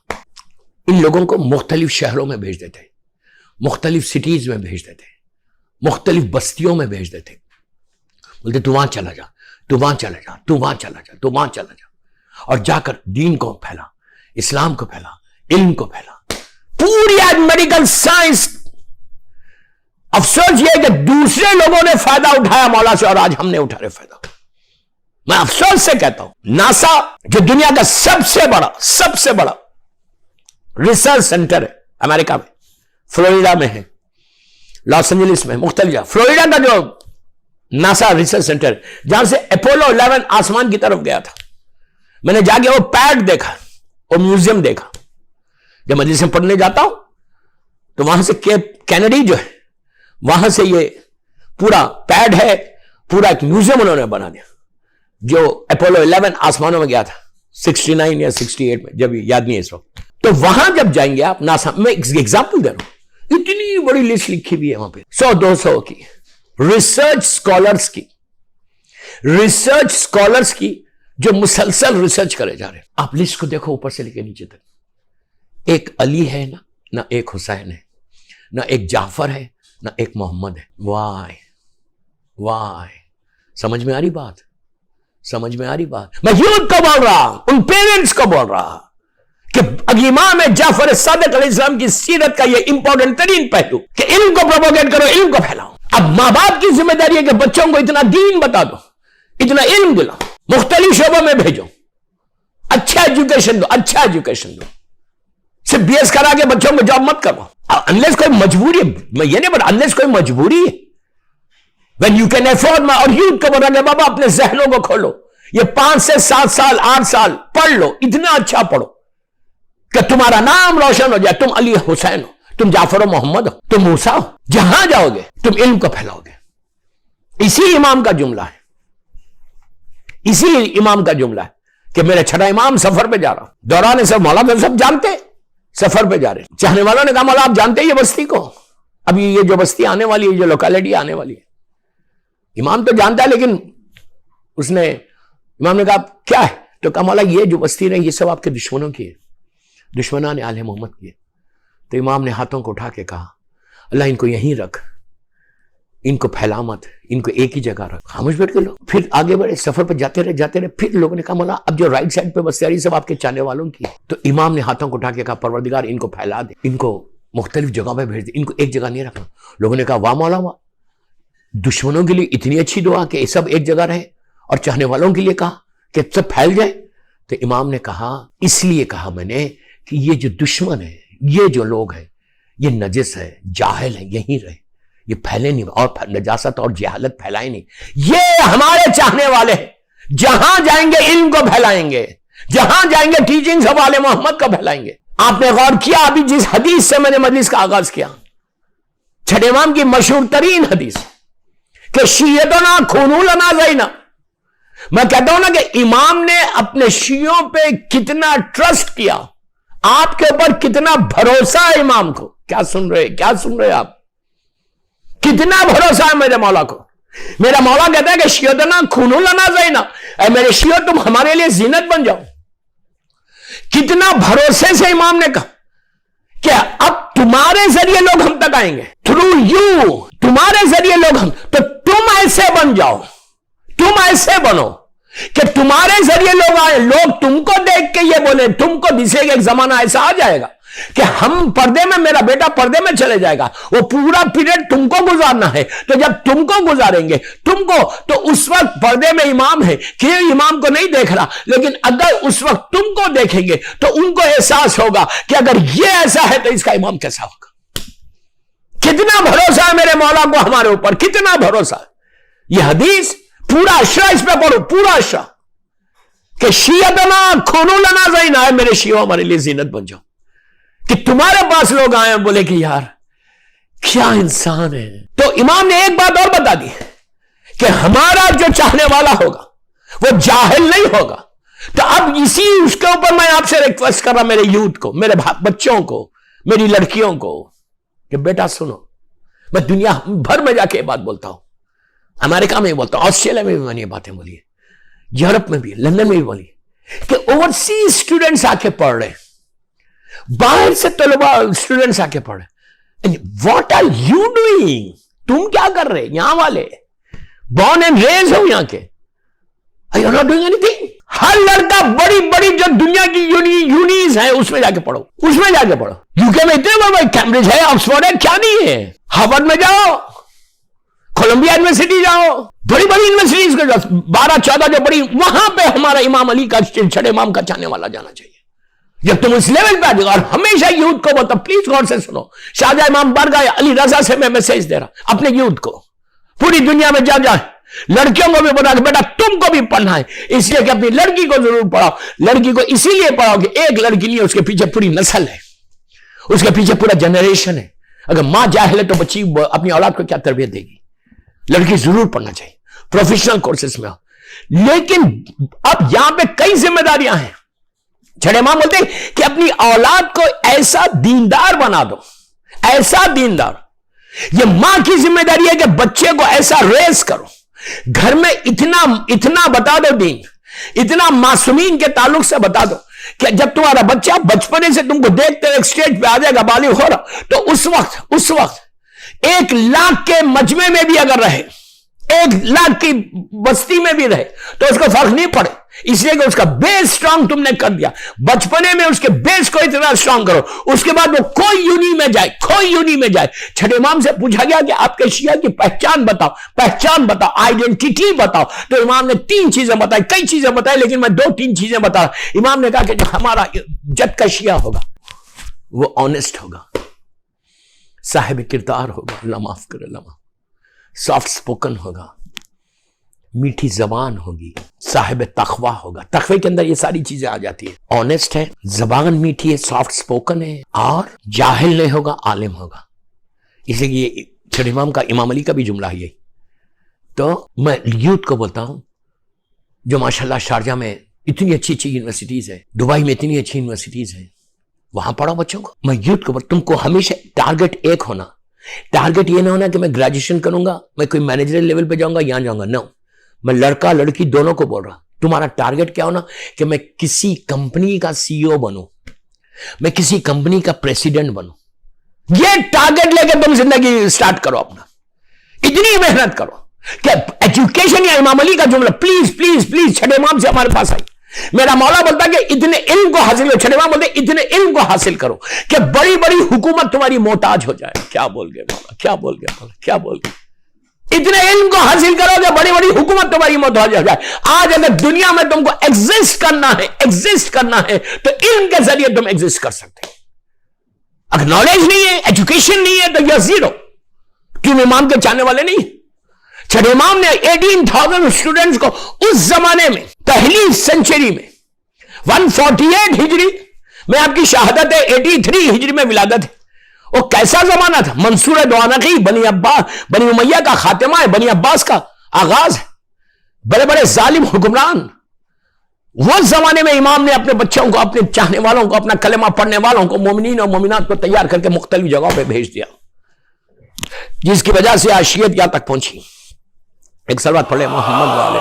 ان لوگوں کو مختلف شہروں میں بھیج دیتے، مختلف سٹیز میں بھیج دیتے، مختلف بستیوں میں بھیج دیتے، بولتے تو وہاں چلا جا، تو وہاں چلا جا، تو وہاں چلا جا، تو وہاں چلا جا، اور جا کر دین کو پھیلا، اسلام کو پھیلا، علم کو پھیلا۔ پوری آج میڈیکل سائنس، افسوس یہ ہے کہ دوسرے لوگوں نے فائدہ اٹھایا مولا سے، اور آج ہم نے اٹھا رہے فائدہ۔ میں افسوس سے کہتا ہوں، ناسا جو دنیا کا سب سے بڑا ریسرچ سینٹر ہے امریکہ میں، فلوریڈا میں ہے، لاس اینجلس میں، مختلف جگہ، فلوریڈا کا جو ناسا ریسرچ سینٹر جہاں سے اپولو 11 آسمان کی طرف گیا تھا، میں نے جا کے وہ پیڈ دیکھا، وہ میوزیم دیکھا۔ جب مجلس میں پڑھنے جاتا ہوں تو وہاں سے کینیڈی جو ہے، وہاں سے یہ پورا پیڈ ہے، پورا ایک میوزیم انہوں نے بنا دیا، جو اپولو 11 آسمانوں میں گیا تھا 69 یا 68 میں، جب یاد نہیں ہے اس وقت۔ تو وہاں جب جائیں گے آپ ناسا میں، ایگزامپل دے رہا ہوں، اتنی بڑی لسٹ لکھی ہوئی ہے وہاں پہ، 100-200 کی ریسرچ اسکالرز کی جو مسلسل ریسرچ کرے جا رہے ہیں۔ آپ لسٹ کو دیکھو اوپر سے لے کے نیچے تک، ایک علی ہے نہ ایک حسین ہے، نہ ایک جعفر ہے، نہ ایک محمد ہے۔ وائے سمجھ میں آ رہی بات؟ سمجھ میں آ رہی بات؟ میں یوتھ کو بول رہا، ان پیرنٹس کو بول رہا کہ امام جعفر صادق علیہ السلام کی سیرت کا یہ امپورٹنٹ ترین پہلو کہ علم کو پروپوگیٹ کرو، علم کو پھیلاؤ۔ اب ماں باپ کی ذمہ داری ہے کہ بچوں کو اتنا دین بتا دو، اتنا علم دلاؤ، مختلف شعبوں میں بھیجو، اچھا ایجوکیشن دو، صرف بی ایس کرا کے بچوں کو جاب مت کرو، انلیس کوئی مجبوری ہے، میں یہ نہیں بتا، انلیس کوئی مجبوری ہے، when you can afford۔ اور یوتھ کو بتا کہ بابا اپنے ذہنوں کو کھولو، یہ 5 سے 7 سال 8 سال پڑھ لو، اتنا اچھا پڑھو کہ تمہارا نام روشن ہو جائے، تم علی حسین ہو، تم جعفر و محمد ہو، تم موسیٰ ہو، جہاں جاؤ گے تم علم کو پھیلاؤ گے۔ اسی امام کا جملہ ہے، اسی امام کا جملہ ہے کہ میرا چھٹا امام سفر پہ جا رہا، دوران سب مولا تو سب جانتے، سفر پہ جا رہے، چاہنے والوں نے کہا مولا آپ جانتے یہ بستی کو، ابھی یہ جو بستی آنے والی ہے، جو لوکیلٹی آنے والی ہے، امام تو جانتا ہے، لیکن اس نے، امام نے کہا کیا ہے، تو کہا مولا یہ جو بستی رہی یہ سب آپ کے دشمنوں کی ہے، دشمنان آل محمد کی ہے۔ تو امام نے ہاتھوں کو اٹھا کے کہا اللہ ان کو یہیں رکھ، ان کو پھیلا مت, ان کو ایک ہی جگہ رکھ, خاموش بیٹھ کے لو. پھر آگے بڑھے, سفر پہ جاتے رہے. پھر لوگوں نے کہا مولا اب جو رائٹ سائڈ پہ بستیاری سب آپ کے چاہنے والوں کی. تو امام نے ہاتھوں کو اٹھا کے کہا پروردگار ان کو پھیلا دے, ان کو مختلف جگہوں پہ بھیج دے, ان کو ایک جگہ نہیں رکھنا. لوگوں نے کہا واہ مولا واہ, دشمنوں کے لیے اتنی اچھی دعا کہ سب ایک جگہ رہے, اور چاہنے والوں کے لیے کہا کہ سب پھیل جائے. تو امام نے کہا اس لیے کہا میں نے کہ یہ جو دشمن ہے, یہ جو لوگ ہیں, یہ نجس ہے, جاہل ہے, یہیں رہے, یہ پھیلے نہیں, اور نجاست اور جہالت پھیلائے نہیں. یہ ہمارے چاہنے والے ہیں, جہاں جائیں گے علم کو پھیلائیں گے, جہاں جائیں گے ٹیچنگ حوالے محمد کو پھیلائیں گے. آپ نے غور کیا ابھی جس حدیث سے میں نے مجلس کا آغاز کیا, چھٹے امام کی مشہور ترین حدیث کہ شیعتنا خونو لنا زینا. میں کہتا ہوں نا کہ امام نے اپنے شیعوں پہ کتنا ٹرسٹ کیا, آپ کے اوپر کتنا بھروسہ ہے امام کو. کیا سن رہے آپ, کتنا بھروسہ ہے میرے مولا کو. میرا مولا کہتا ہے کہ شیعتنا خونو لنا زینا, اے میرے شیعہ تم ہمارے لیے زینت بن جاؤ. کتنا بھروسے سے امام نے کہا کہ اب تمہارے ذریعے لوگ ہم تک آئیں گے, تھرو یو, تمہارے ذریعے لوگ ہم, تو تم ایسے بن جاؤ, تم ایسے بنو کہ تمہارے ذریعے لوگ آئے, لوگ تم کو دیکھ کے یہ بولے, تم کو دسے گا ایک زمانہ ایسا آ جائے گا کہ ہم پردے میں, میرا بیٹا پردے میں چلے جائے گا, وہ پورا پیریڈ تم کو گزارنا ہے. تو جب تم کو گزاریں گے تم کو, تو اس وقت پردے میں امام ہے کہ امام کو نہیں دیکھ رہا, لیکن اگر اس وقت تم کو دیکھیں گے تو ان کو احساس ہوگا کہ اگر یہ ایسا ہے تو اس کا امام کیسا ہوگا. کتنا بھروسہ ہے میرے مولا کو ہمارے اوپر, کتنا بھروسہ ہے. یہ حدیث پورا اشرا اس پہ پڑھو, پورا اشرا کہ شیعتنا خونو لنا زینا, ہے میرے شیعوں ہمارے لیے زینت بن جاؤ. کہ تمہارے پاس لوگ آئے بولے کہ یار کیا انسان ہے. تو امام نے ایک بات اور بتا دی کہ ہمارا جو چاہنے والا ہوگا وہ جاہل نہیں ہوگا. تو اب اسی اس کے اوپر میں آپ سے ریکویسٹ کر رہا, میرے یوتھ کو, میرے بچوں کو, میری لڑکیوں کو, کہ بیٹا سنو, میں دنیا بھر میں جا کے یہ بات بولتا ہوں, امریکہ میں بھی بولتا ہوں, آسٹریلیا میں بھی میں نے یہ باتیں بولی, یورپ میں بھی, لندن میں بھی بولی, کہ اوورسیز اسٹوڈنٹس آ کے پڑھ رہے, باہر سے طلباء اسٹوڈنٹس آ کے پڑھ رہے. واٹ آر یو ڈوئنگ, تم کیا کر رہے, یہاں والے بورن اینڈ ریز ہو یہاں کے, you are not doing anything. ہر لڑکا بڑی بڑی جو دنیا کی یونیز ہیں اس میں جا کے پڑھو, اس میں جا کے پڑھو. یوکے میں اتنے بڑے کیمبرج ہے, آکسفورڈ ہے, کیا نہیں ہے, ہارورڈ میں جاؤ, کولمبیا یونیورسٹی جاؤ, بڑی بڑی یونیورسٹیز کے 12-14 جو بڑی, وہاں پہ ہمارا امام علی کا, چھٹے امام کا چاہنے والا جانا چاہیے. جب تم اس لیول پہ آ جاؤ, اور ہمیشہ یوتھ کو بولتا, پلیز غور سے سنو, شاہجہاں امام برگاہ علی رضا سے میں میسج دے رہا اپنے یوتھ کو, پوری دنیا میں جا جائے, لڑکیوں کو بھی بتا کہ بیٹا تم کو بھی پڑھنا ہے, اس لیے کہ اپنی لڑکی کو ضرور پڑھاؤ. لڑکی کو اسی لیے پڑھاؤ کہ ایک لڑکی نہیں, اس کے پیچھے پوری نسل ہے, اس کے پیچھے پورا جنریشن ہے. اگر ماں جاہل ہے تو بچی اپنی اولاد کو کیا تربیت دے گی. لڑکی ضرور پڑھنا چاہیے, پروفیشنل کورسز میں. لیکن اب یہاں پہ کئی ذمہ داریاں ہیں. چھڑے امام بولتے ہیں کہ اپنی اولاد کو ایسا دیندار بنا دو, ایسا دیندار. یہ ماں کی ذمہ داری ہے کہ بچے کو ایسا ریز کرو, گھر میں اتنا بتا دو دین, اتنا معصومین کے تعلق سے بتا دو کہ جب تمہارا بچہ بچپنے سے تم کو دیکھتے ایک سٹیج پہ آ جائے گا, بالغ ہو رہا, تو اس وقت 1 لاکھ کے مجمع میں بھی اگر رہے, 1 لاکھ کی بستی میں بھی رہے, تو اس کو فرق نہیں پڑے, اس لیے کہ اس کا بیس سٹرانگ تم نے کر دیا. بچپنے میں اس کے بیس کو اتنا سٹرانگ کرو, اس کے بعد وہ کوئی یونی میں جائے. چھٹے امام سے پوچھا گیا کہ آپ کے شیعہ کی پہچان بتاؤ, آئیڈینٹی بتاؤ. تو امام نے 3 چیزیں بتائی, کئی چیزیں بتائی, لیکن میں 2-3 چیزیں بتا رہا. امام نے کہا کہ جو ہمارا جد کا شیعہ ہوگا وہ آنےسٹ ہوگا, صاحب کردار ہوگا, اللہ معاف کرے, اللہ سافٹ سپوکن ہوگا, میٹھی زبان ہوگی, صاحب تقوی ہوگا. تقوی کے اندر یہ ساری چیزیں آ جاتی ہیں. آنےسٹ ہے, زبان میٹھی ہے, سافٹ سپوکن ہے, اور جاہل نہیں ہوگا, عالم ہوگا. اس لیے یہ چھٹے امام کا, امام علی کا بھی جملہ ہے یہی. تو میں یوتھ کو بولتا ہوں جو ماشاءاللہ شارجہ میں اتنی اچھی یونیورسٹیز ہے, دبئی میں اتنی اچھی یونیورسٹیز ہیں, وہاں پڑھو بچوں کو. میں یوتھ کو تم کو ہمیشہ ٹارگٹ ایک ہونا, ٹارگٹ یہ نہ ہونا کہ میں گریجویشن کروں گا, میں کوئی مینیجر لیول پہ جاؤں گا, یہاں جاؤں گا. نو, میں لڑکا لڑکی دونوں کو بول رہا, تمہارا ٹارگٹ کیا ہونا کہ میں کسی کمپنی کا CEO بنوں, میں کسی کمپنی کا پریسیڈنٹ بنوں. یہ ٹارگٹ لے کے تم زندگی سٹارٹ کرو اپنا. اتنی محنت کرو کہ ایجوکیشن یا امام علی کا جملہ پلیز پلیز پلیز چھٹے امام سے ہمارے پاس آئی. میرا مولا بولتا کہ اتنے علم کو حاصل کرو. چھٹے امام بولتے اتنے علم کو حاصل کرو کہ بڑی بڑی حکومت تمہاری محتاج ہو جائے. کیا بول گئے مولا, کیا بول گئے مولا, کیا بول گئے. اتنے علم کو حاصل کرو کہ بڑی بڑی حکومت تمہاری محتاج ہو جائے. آج اگر دنیا میں تم کو ایگزسٹ کرنا ہے تو علم کے ذریعے تم ایگزسٹ کر سکتے. اگر نالج نہیں ہے, ایجوکیشن نہیں ہے تو یہ زیرو. کیوں امام کے چاہنے والے نہیں. چھٹے امام نے 18,000 اسٹوڈنٹس کو اس زمانے میں پہلی سنچری میں 148 ہجری میں آپ کی شہادت ہے, 83 ہجری میں ولادت ہے. وہ کیسا زمانہ تھا. منصور دوانقی, بنی امیہ کا خاتمہ ہے, بنی عباس کا آغاز ہے, بڑے بڑے ظالم حکمران. وہ زمانے میں امام نے اپنے بچوں کو, اپنے چاہنے والوں کو, اپنا کلمہ پڑھنے والوں کو, مومنین اور مومنات کو تیار کر کے مختلف جگہوں پہ بھیج دیا, جس کی وجہ سے عاشیت یہاں تک پہنچی. ایک صلوات پڑھ لیں محمد والے.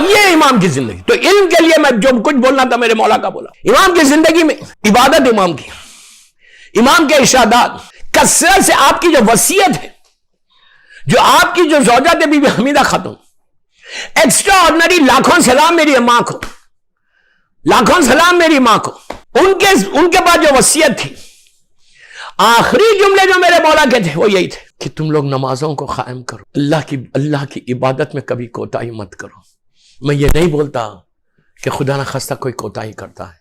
یہ امام کی زندگی. تو علم کے لیے میں جو کچھ بولنا تھا میرے مولا کا بولا. امام کی زندگی میں عبادت, امام کے ارشادات, کثرت سے آپ کی جو وصیت ہے, جو آپ کی جو زوجہ تھے بی بی حمیدہ خاتون, ایکسٹرا آرڈنری, لاکھوں سلام میری ماں کو, لاکھوں سلام میری ماں کو. ان کے بعد جو وصیت تھی, آخری جملے جو میرے مولا کے تھے وہ یہی تھے کہ تم لوگ نمازوں کو قائم کرو, اللہ کی عبادت میں کبھی کوتاہی مت کرو. میں یہ نہیں بولتا کہ خدا نہ خواستہ کوئی کوتاہی کرتا ہے,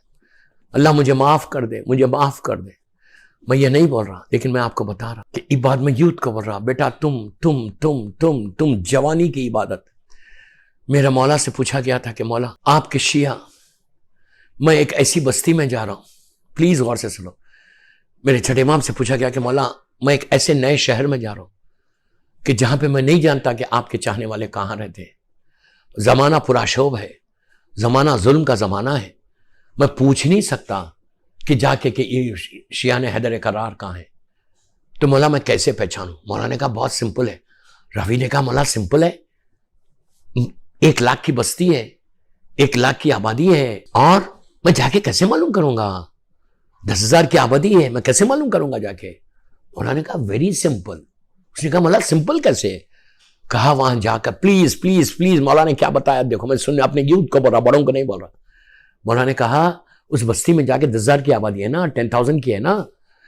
اللہ مجھے معاف کر دے, مجھے معاف کر دے, میں یہ نہیں بول رہا. لیکن میں آپ کو بتا رہا کہ عبادت میں یوتھ کو بول رہا, بیٹا تم جوانی کی عبادت. میرا مولا سے پوچھا گیا تھا کہ مولا آپ کے شیعہ, میں ایک ایسی بستی میں جا رہا ہوں, پلیز غور سے سنو. میرے چھٹے امام سے پوچھا گیا کہ مولا میں ایک ایسے نئے شہر میں جا رہا ہوں کہ جہاں پہ میں نہیں جانتا کہ آپ کے چاہنے والے کہاں رہتے ہیں. زمانہ پراشوب ہے, زمانہ ظلم کا زمانہ ہے, میں پوچھ نہیں سکتا کہ جا کے کہ شیعہ نے حیدر کرار کہاں ہے. تو مولا میں کیسے پہچانوں. مولا نے کہا بہت سمپل ہے. روی نے کہا مولا سمپل ہے, 1 لاکھ کی بستی ہے, 1 لاکھ کی آبادی ہے, اور میں جا کے کیسے معلوم کروں گا. 10,000 کی آبادی ہے, میں کیسے معلوم کروں گا جا کے. مولا نے کہا ویری سمپل. اس نے کہا مولا سمپل کیسے. کہا وہاں جا کر پلیز پلیز پلیز. مولا نے کیا بتایا دیکھو, میں سننے اپنے یوتھ کو بول رہا, بڑوں کو نہیں بول رہا. مولا نے کہا اس بستی میں جا کے 10,000 کی آبادی ہے نا, 10,000 کی ہے نا,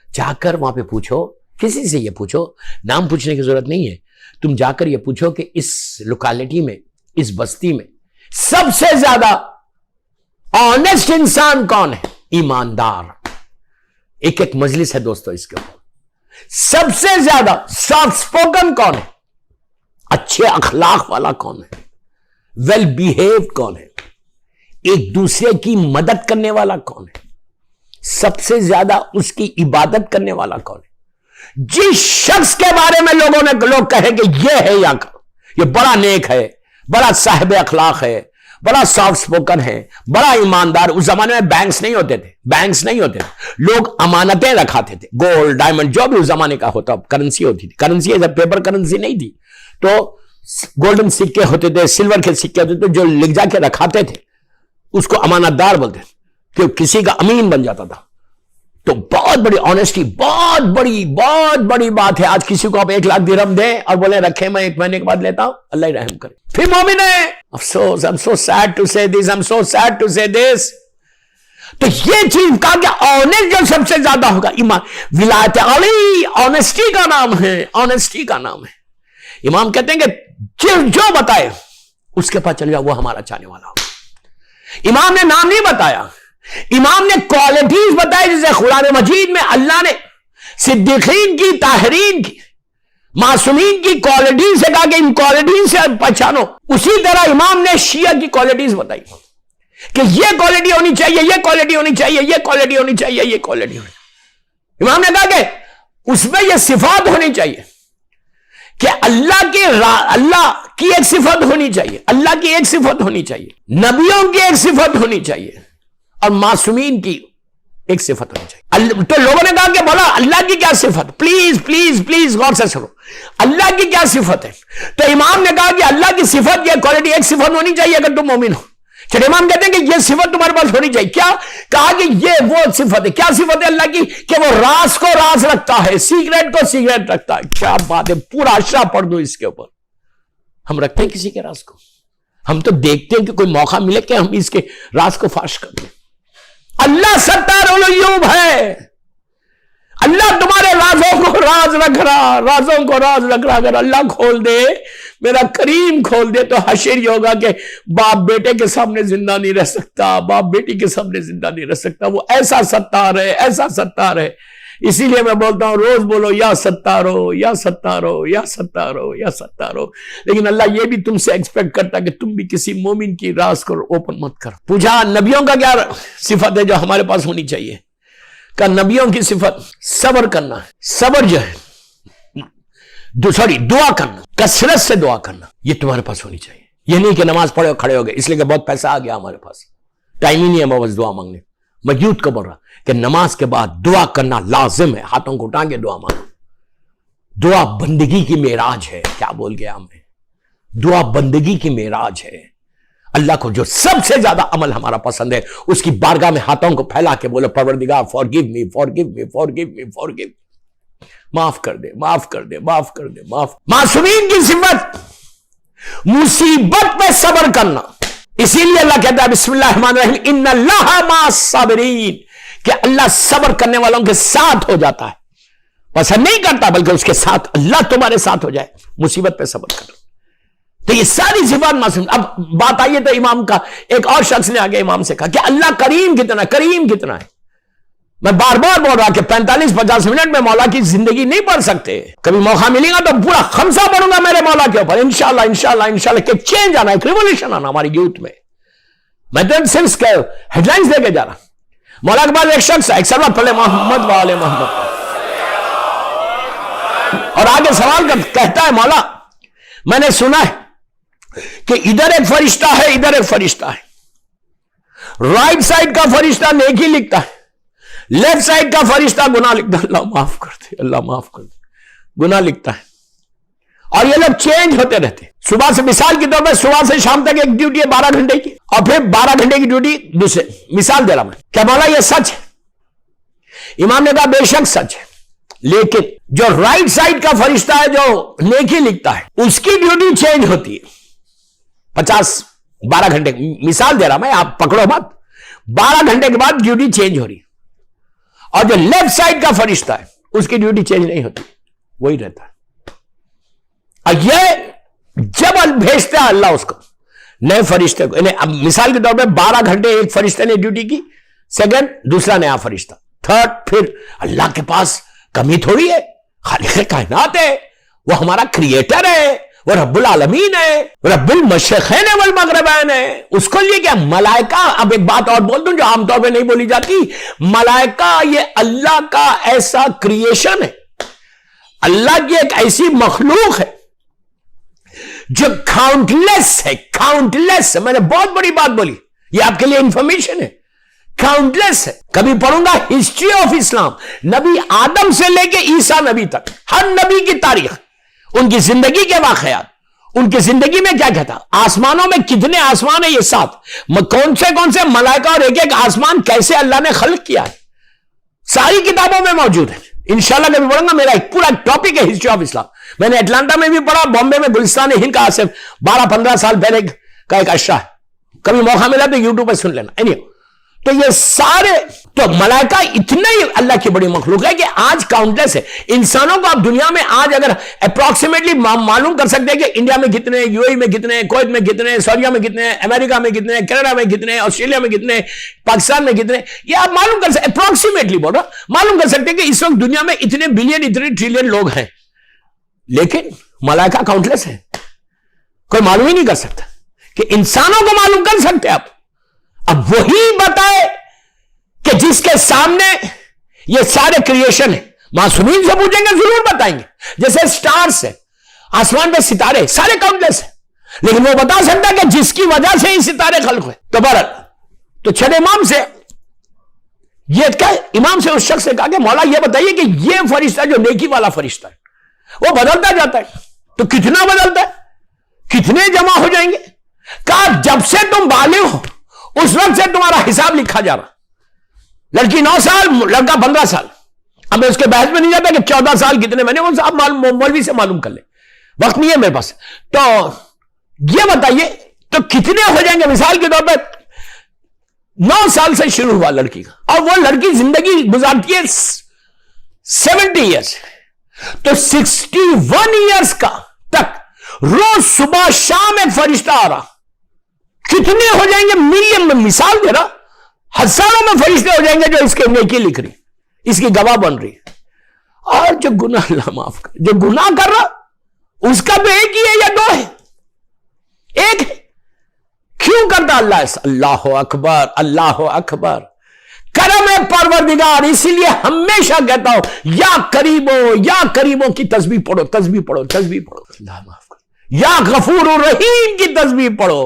جا کر وہاں پہ پوچھو, کسی سے یہ پوچھو, نام پوچھنے کی ضرورت نہیں ہے, تم جا کر یہ پوچھو کہ اس لوکیلٹی میں, اس بستی میں سب سے زیادہ آنیسٹ انسان کون ہے, ایماندار. ایک مجلس ہے دوستو اس کے اوپر. سب سے زیادہ سافٹ سپوکن کون ہے, اچھے اخلاق والا کون ہے, ویل بیہیو کون ہے, ایک دوسرے کی مدد کرنے والا کون ہے, سب سے زیادہ اس کی عبادت کرنے والا کون ہے. جس شخص کے بارے میں لوگ کہیں کہ یہ ہے یا یہ بڑا نیک ہے, بڑا صاحب اخلاق ہے, بڑا سافٹ سپوکن ہے, بڑا ایماندار. اس زمانے میں بینکس نہیں ہوتے تھے, لوگ امانتیں رکھاتے تھے, گولڈ ڈائمنڈ جو بھی اس زمانے کا ہوتا, کرنسی ہوتی تھی. کرنسی ایسا پیپر کرنسی نہیں تھی, تو گولڈن سکے ہوتے تھے, سلور کے سکے ہوتے تھے, جو لکھ جا کے رکھاتے تھے اس کو امانت دار بولتے تھے, کہ کسی کا امین بن جاتا تھا. تو بہت بڑی آنےسٹی, بہت بڑی بات ہے. آج کسی کو آپ 1 لاکھ درہم دیں اور بولے رکھے, میں 1 مہینے کے بعد لیتا ہوں, اللہ ہی رحم کرے, پھر مومن ہے. افسوس, I'm so sad to say this. تو یہ چیز کہا کہ آنےسٹ جو سب سے زیادہ ہوگا, ایمان, ولایت علی آنےسٹی کا نام ہے. امام کہتے ہیں کہ جو بتائے اس کے پاس چل جاؤ, وہ ہمارا چاہنے والا ہوگا. امام نے نام نہیں بتایا, امام نے کوالٹیز بتائی, جیسے قرآن مجید میں اللہ نے صدیقین کی, طاہرین کی, معصومین کی کوالٹیز سے کہا کہ ان کوالٹیز سے پہچانو. اسی طرح امام نے شیعہ کی کوالٹیز بتائی کہ یہ کوالٹی ہونی چاہیے, یہ کوالٹی ہونی چاہیے, یہ کوالٹی ہونی چاہیے, یہ کوالٹی ہونی چاہیے. امام نے کہا کہ اس میں یہ صفات ہونی چاہیے کہ اللہ کی ایک صفت ہونی چاہیے, اللہ کی ایک صفت ہونی چاہیے, نبیوں کی ایک صفت ہونی چاہیے, اور معصومین کی ایک صفت ہونی چاہیے. تو لوگوں نے کہا کہ بولا اللہ کی کیا صفت, پلیز غور سے سنو, اللہ کی کیا صفت ہے. تو امام نے کہا کہ اللہ کی صفت, یہ کوالٹی, ایک صفت ہونی چاہیے اگر تم مومن ہو, چھٹے امام کہتے ہیں کہ یہ صفت تمہارے پاس ہونی چاہیے. کیا کہا کہ یہ وہ صفت ہے. کیا صفت ہے اللہ کی؟ کہ وہ راز کو راز رکھتا ہے, سیکریٹ کو سیکریٹ رکھتا ہے. کیا بات ہے, پورا اشرا پڑھ دو اس کے اوپر. ہم رکھتے ہیں کسی کے راز کو؟ ہم تو دیکھتے ہیں کہ کوئی موقع ملے کہ ہم اس کے راز کو فاش کر دیں. اللہ ستار العیوب ہے. اللہ تمہارے رازوں کو راز رکھ رہا, رازوں کو راز رکھ رہا. اگر اللہ کھول دے, میرا کریم کھول دے, تو حشر یہ ہوگا کہ باپ بیٹے کے سامنے زندہ نہیں رہ سکتا, باپ بیٹی کے سامنے زندہ نہیں رہ سکتا. وہ ایسا ستار ہے, ایسا ستار ہے. اسی لیے میں بولتا ہوں روز بولو یا ستارو, یا ستارو, یا ستارو, یا ستارو. لیکن اللہ یہ بھی تم سے ایکسپیکٹ کرتا ہے کہ تم بھی کسی مومن کی راز کو اوپن مت کرو. پوچھا نبیوں کا کیا صفت ہے جو ہمارے پاس ہونی چاہیے؟ کہ نبیوں کی صفت صبر کرنا ہے. صبر جو ہے دعا کرنا, کثرت سے دعا کرنا, یہ تمہارے پاس ہونی چاہیے. یہ نہیں کہ نماز پڑھے اور کھڑے ہو گئے اس لیے کہ بہت پیسہ آ گیا ہمارے پاس, ٹائم ہی نہیں ہے بس دعا مانگنے. میں یوتھ کو بول رہا کہ نماز کے بعد دعا کرنا لازم ہے. ہاتھوں کو اٹھا کے دعا مانگو. دعا بندگی کی معراج ہے. کیا بول گیا ہمیں؟ دعا بندگی کی معراج ہے. اللہ کو جو سب سے زیادہ عمل ہمارا پسند ہے, اس کی بارگاہ میں ہاتھوں کو پھیلا کے بولو پروردگار فارگیو می, فارگیو می, فارگیو می, فارگیو می, معاف کر دے, معاف کر دے, معاف کر دے, معاف. معصومین کی صفت مصیبت پہ صبر کرنا. اسی لیے اللہ کہتا ہے بسم اللہ الرحمن الرحیم ان اللہ مع الصابرین, کہ اللہ صبر کرنے والوں کے ساتھ ہو جاتا ہے. پسند نہیں کرتا بلکہ اس کے ساتھ اللہ تمہارے ساتھ ہو جائے. مصیبت پہ صبر کرو. تو یہ ساری صفات معصوم. اب بات آئیے تو امام کا, ایک اور شخص نے آگے امام سے کہا کہ اللہ کریم کتنا, کریم کتنا ہے. میں بار بار بول رہا کہ 45-50 منٹ میں مولا کی زندگی نہیں پڑھ سکتے. کبھی موقع ملے گا تو پورا خمسہ پڑھوں گا میرے مولا کے اوپر انشاءاللہ انشاءاللہ انشاءاللہ. کہ چینج آنا, ایک ریولیوشن آنا ہماری یوتھ میں. میں تو صرف ہیڈ لائنز دے کے جا رہا. مولا کے بعد ایک شخص ہے, ایک سلوات پڑھے محمد وآل محمد, اور آگے سوال کہتا ہے مولا میں نے سنا ہے کہ ادھر ایک فرشتہ ہے, ادھر ایک فرشتہ ہے. رائٹ سائڈ کا فرشتہ نیکی لکھتا ہے, لیفٹ سائڈ کا فرشتہ گناہ لکھتا ہے. اللہ معاف کر دے, اللہ معاف کر دے, گناہ لکھتا ہے. اور یہ لوگ چینج ہوتے رہتے. صبح سے مثال کے طور پر صبح سے شام تک ایک ڈیوٹی ہے 12 گھنٹے کی, اور پھر 12 گھنٹے کی ڈیوٹی دوسرے. مثال دے رہا میں. کیا مولا یہ سچ ہے؟ امام نے کہا بے شک سچ ہے, لیکن جو رائٹ سائڈ کا فرشتہ ہے جو نیکی لکھتا ہے اس کی ڈیوٹی چینج ہوتی ہے 12 گھنٹے. مثال دے رہا میں, آپ پکڑو مت. 12 گھنٹے کے بعد ڈیوٹی چینج ہو رہی, اور جو لیفٹ سائڈ کا فرشتہ ہے اس کی ڈیوٹی چینج نہیں ہوتی, وہی رہتا ہے. اور یہ جب بھیجتا ہے اللہ اس کو نئے فرشتے کو, اب مثال کے طور پہ 12 گھنٹے ایک فرشتے نے ڈیوٹی کی, سیکنڈ دوسرا نیا فرشتہ, تھرڈ. پھر اللہ کے پاس کمی تھوڑی ہے, خالق کائنات ہے, وہ ہمارا کریٹر ہے, وہ رب العالمین ہے, رب المشرقین والمغربین ہے. اس کو لیے کیا ملائکہ. اب ایک بات اور بول دوں جو عام طور پہ نہیں بولی جاتی. ملائکہ یہ اللہ کا ایسا کریشن ہے, اللہ کی ایک ایسی مخلوق ہے جو کاؤنٹ لیس ہے, کاؤنٹ لیس ہے. میں نے بہت بڑی بات بولی, یہ آپ کے لیے انفارمیشن ہے. کاؤنٹ لیس ہے. کبھی پڑھوں گا ہسٹری آف اسلام, نبی آدم سے لے کے عیسیٰ نبی تک, ہر نبی کی تاریخ, ان کی زندگی کے واقعات, ان کی زندگی میں کیا کہتا, آسمانوں میں کتنے آسمان ہیں, یہ 7, کون سے ملائکہ, اور ایک ایک آسمان کیسے اللہ نے خلق کیا ہے, ساری کتابوں میں موجود ہے. انشاءاللہ کبھی پڑھوں گا. میرا ایک پورا ٹاپک ہے ہسٹری آف اسلام. میں نے اٹلانٹا میں بھی پڑھا, بامبے میں گلستان ہند کا صرف 12-15 سال پہلے کا ایک اشرا ہے. کبھی موقع ملا تو یوٹیوب پہ سن لینا. تو یہ سارے تو ملائکہ اتنا ہی اللہ کی بڑی مخلوق ہے کہ آج کاؤنٹلیس ہے. انسانوں کو آپ دنیا میں آج اگر اپروکسیمیٹلی معلوم کر سکتے ہیں کہ انڈیا میں کتنے, یو اے میں کتنے, کویت میں کتنے, سعودیہ میں کتنے, امریکہ میں کتنے, کینیڈا میں کتنے, آسٹریلیا میں کتنے, پاکستان میں کتنے, یہ آپ معلوم کر سکتے, اپروکسیمیٹلی بول رہا, معلوم کر سکتے ہیں کہ اس وقت دنیا میں اتنے بلین, اتنے ٹریلین لوگ ہیں. لیکن ملائکہ کاؤنٹلیس ہے, کوئی معلوم ہی نہیں کر سکتا. کہ انسانوں کو معلوم کر سکتے آپ. اب وہی بتائے کہ جس کے سامنے یہ سارے کریشن ہیں. معصومین سے پوچھیں گے ضرور بتائیں گے. جیسے سٹارز ہے, آسمان پہ ستارے سارے کاؤنٹلیس ہیں, لیکن وہ بتا سکتا ہے کہ جس کی وجہ سے یہ ستارے خلق ہوئے. تو بہرحال تو چھٹے امام سے یہ کیا, امام سے اس شخص سے کہا کہ مولا یہ بتائیے کہ یہ فرشتہ جو نیکی والا فرشتہ ہے وہ بدلتا جاتا ہے, تو کتنا بدلتا ہے, کتنے جمع ہو جائیں گے. کہا جب سے تم بالغ ہو اس وقت سے تمہارا حساب لکھا جا رہا. لڑکی 9 سال, لڑکا 15 سال. اب میں اس کے بحث میں نہیں جاتا کہ 14 سال کتنے مہینے, وہ آپ مولوی سے معلوم کر لیں, وقت نہیں ہے میرے پاس. تو یہ بتائیے تو کتنے ہو جائیں گے؟ مثال کے طور پر 9 سال سے شروع ہوا لڑکی کا, اور وہ لڑکی زندگی گزارتی ہے 70 ایئرس, تو 61 ایئرس کا تک روز صبح شام ایک فرشتہ آ رہا. کتنے ہو جائیں گے؟ ملین میں مثال دے رہا, ہزاروں میں فرشتے ہو جائیں گے جو اس کے نیکی لکھ رہی, اس کی گواہ بن رہی. اور جو گناہ, اللہ معاف کر, جو گناہ کر رہا اس کا بھی ایک ہی ہے یا 2 ہے؟ ایک ہے. کیوں کرتا اللہ ایسا؟ اللہ اکبر, اللہ اکبر, کرم ہے پروردگار. اسی لیے ہمیشہ کہتا ہوں یا قریبوں کی تسبیح پڑھو, تسبیح پڑھو, تسبیح پڑھو. اللہ معاف کر. یا غفور الرحیم کی تسبیح پڑھو.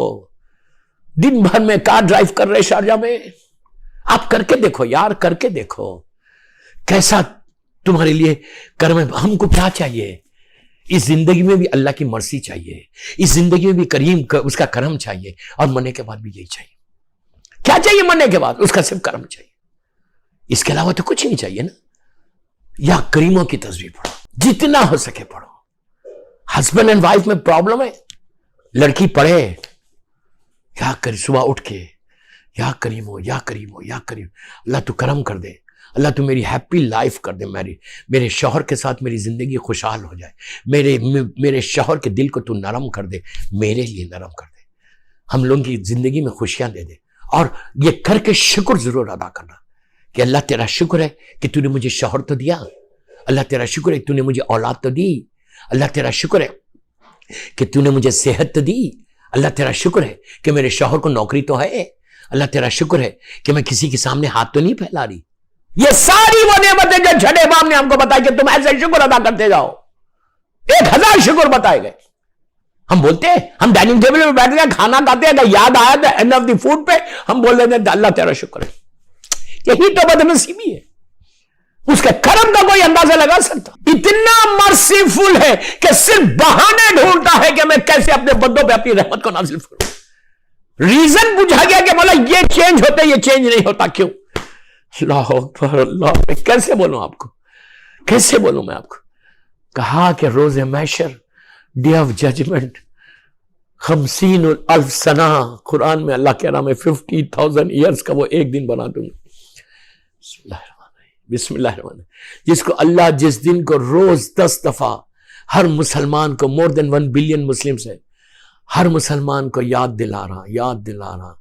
دن بھر میں کار ڈرائیو کر رہے شارجہ میں, آپ کر کے دیکھو یار, کر کے دیکھو کیسا تمہارے لیے کرم ہے. ہم کو کیا چاہیے اس زندگی میں؟ بھی اللہ کی مرضی چاہیے, اس زندگی میں بھی کریم اس کا کرم چاہیے, اور مرنے کے بعد بھی یہی چاہیے. کیا چاہیے مرنے کے بعد؟ اس کا صرف کرم چاہیے, اس کے علاوہ تو کچھ نہیں چاہیے نا. یا کریموں کی تسبیح پڑھو, جتنا ہو سکے پڑھو. ہسبینڈ اینڈ وائف میں پرابلم ہے, لڑکی پڑھے یا صبح اٹھ کے یا کریم ہو, یا کریم ہو, یا کریم, اللہ تو کرم کر دے, اللہ تو میری ہیپی لائف کر دے, میرے شوہر کے ساتھ میری زندگی خوشحال ہو جائے, میرے شوہر کے دل کو تو نرم کر دے, میرے لیے نرم کر دے, ہم لوگوں کی زندگی میں خوشیاں دے دے. اور یہ کر کے شکر ضرور ادا کرنا کہ اللہ تیرا شکر ہے کہ تو نے مجھے شوہر تو دیا, اللہ تیرا شکر ہے کہ تو نے مجھے اولاد تو دی, اللہ تیرا شکر ہے کہ تو نے مجھے صحت تو دی, اللہ تیرا شکر ہے کہ میرے شوہر کو نوکری تو ہے, اللہ تیرا شکر ہے کہ میں کسی کے سامنے ہاتھ تو نہیں پھیلا رہی. یہ ساری وہ نعمتیں جو چھٹے امام نے ہم کو بتائی کہ تم ایسے شکر ادا کرتے جاؤ, 1000 شکر بتائے گئے. ہم بولتے ہیں, ہم ڈائننگ ٹیبل میں بیٹھ گئے کھانا کھاتے ہیں, یاد آیا تھا اینڈ آف دی فوڈ پہ ہم بول رہے تھے اللہ تیرا شکر ہے. یہی تو بدنصیبی ہے, اس کے کرم کا کوئی اندازہ لگا سکتا؟ اتنا مرسیفل ہے کہ صرف بہانے ڈھونڈتا ہے کہ میں کیسے اپنے بندوں پہ اپنی رحمت کو نازل کروں. ریزن پوچھا گیا کہ مولا یہ چینج ہوتا, یہ چینج نہیں ہوتا, کیوں؟ اللہ اکبر, اللہ, میں کیسے بولوں آپ کو, کیسے بولوں میں آپ کو؟ کہا کہ روز محشر, ڈے آف ججمنٹ, 50,000 سنہ, قرآن میں اللہ کہہ رہا میں 50,000 ایئرس کا وہ ایک دن بنا دوں گا. بسم اللہ الرحمن الرحیم, بسم اللہ الرحمن الرحیم. جس کو اللہ جس دن کو روز 10 دفعہ ہر مسلمان کو, مور دین 1 بلین مسلمز ہے, ہر مسلمان کو یاد دلا رہا,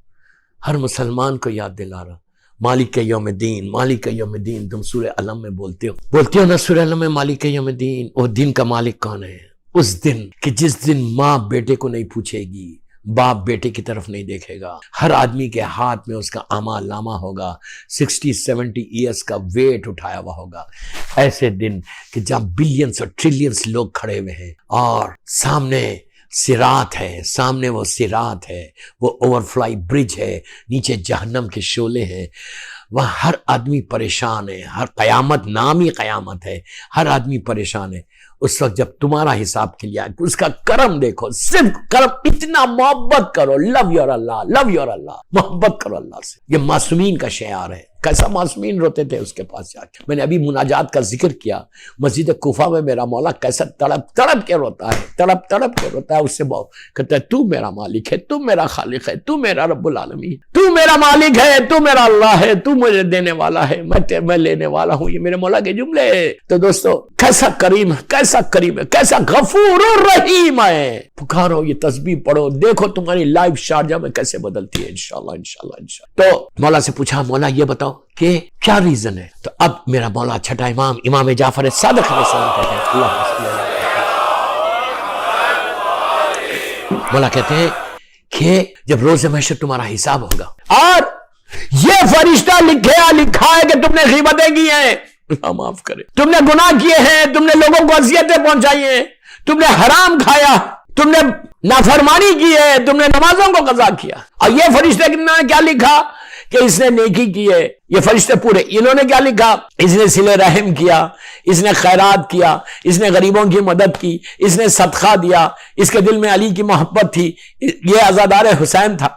ہر مسلمان کو یاد دلا رہا, مالک یوم الدین, مالک یوم الدین. تم سورہ علم میں بولتے ہو نا سورہ علم میں مالک یوم الدین. وہ دن کا مالک کون ہے؟ اس دن کہ جس دن ماں بیٹے کو نہیں پوچھے گی, باپ بیٹے کی طرف نہیں دیکھے گا, ہر آدمی کے ہاتھ میں اس کا اعمال نامہ ہوگا, 60-70 ایئرس کا ویٹ اٹھایا ہوا ہوگا. ایسے دن کہ جہاں بلینز اور ٹریلینز لوگ کھڑے ہوئے ہیں, اور سامنے صراط ہے, سامنے وہ صراط ہے, وہ اوور فلائی برج ہے, نیچے جہنم کے شعلے ہیں, وہاں ہر آدمی پریشان ہے. ہر قیامت نام ہی قیامت ہے, ہر آدمی پریشان ہے. اس وقت جب تمہارا حساب کے لیے اس کا کرم دیکھو, صرف کرم, اتنا محبت کرو, love your Allah, love your اللہ, محبت کرو اللہ سے. یہ معصومین کا شعار ہے. کیسا معصومین روتے تھے اس کے پاس جا کے. میں نے ابھی مناجات کا ذکر کیا, مسجد کوفہ میں میرا مولا کیسا تڑپ تڑپ کے روتا ہے, تڑپ تڑپ کے روتا ہے. اس سے کہتا ہے تو میرا مالک ہے, تو میرا خالق ہے, تو میرا رب العالمین, تو میرا مالک ہے, تو میرا اللہ ہے, تو مجھے دینے والا ہے, میں لینے والا ہوں. یہ میرے مولا کے جملے. تو دوستو کیسا کریم ہے, کیسا کریم ہے, کیسا غفور الرحیم ہے. پکارو, یہ تسبیح پڑھو, دیکھو تمہاری لائف شارجہ میں کیسے بدلتی ہے انشاءاللہ انشاءاللہ انشاءاللہ. تو مولا سے پوچھا, مولا یہ بتاؤ کہ کیا ریزن ہے؟ تو اب میرا مولا چھٹا امام, امام جعفر صادق علیہ السلام کہتے ہیں, مولا کہتے ہیں کہ جب روز محشر تمہارا حساب ہوگا, اور یہ فرشتہ لکھا ہے کہ تم نے غیبتیں کی ہیں, اللہ معاف کرے, تم نے گناہ کیے ہیں, تم نے لوگوں کو اذیتیں پہنچائی ہیں, تم نے حرام کھایا, تم نے نافرمانی کی ہے, تم نے نمازوں کو قضا کیا. اور یہ فرشتے نے کیا لکھا کہ اس نے نیکی کی ہے. یہ فرشتے پورے انہوں نے کیا لکھا؟ اس نے صلہ رحم کیا, اس نے خیرات کیا, اس نے غریبوں کی مدد کی, اس نے صدقہ دیا, اس کے دل میں علی کی محبت تھی, یہ عزادار حسین تھا.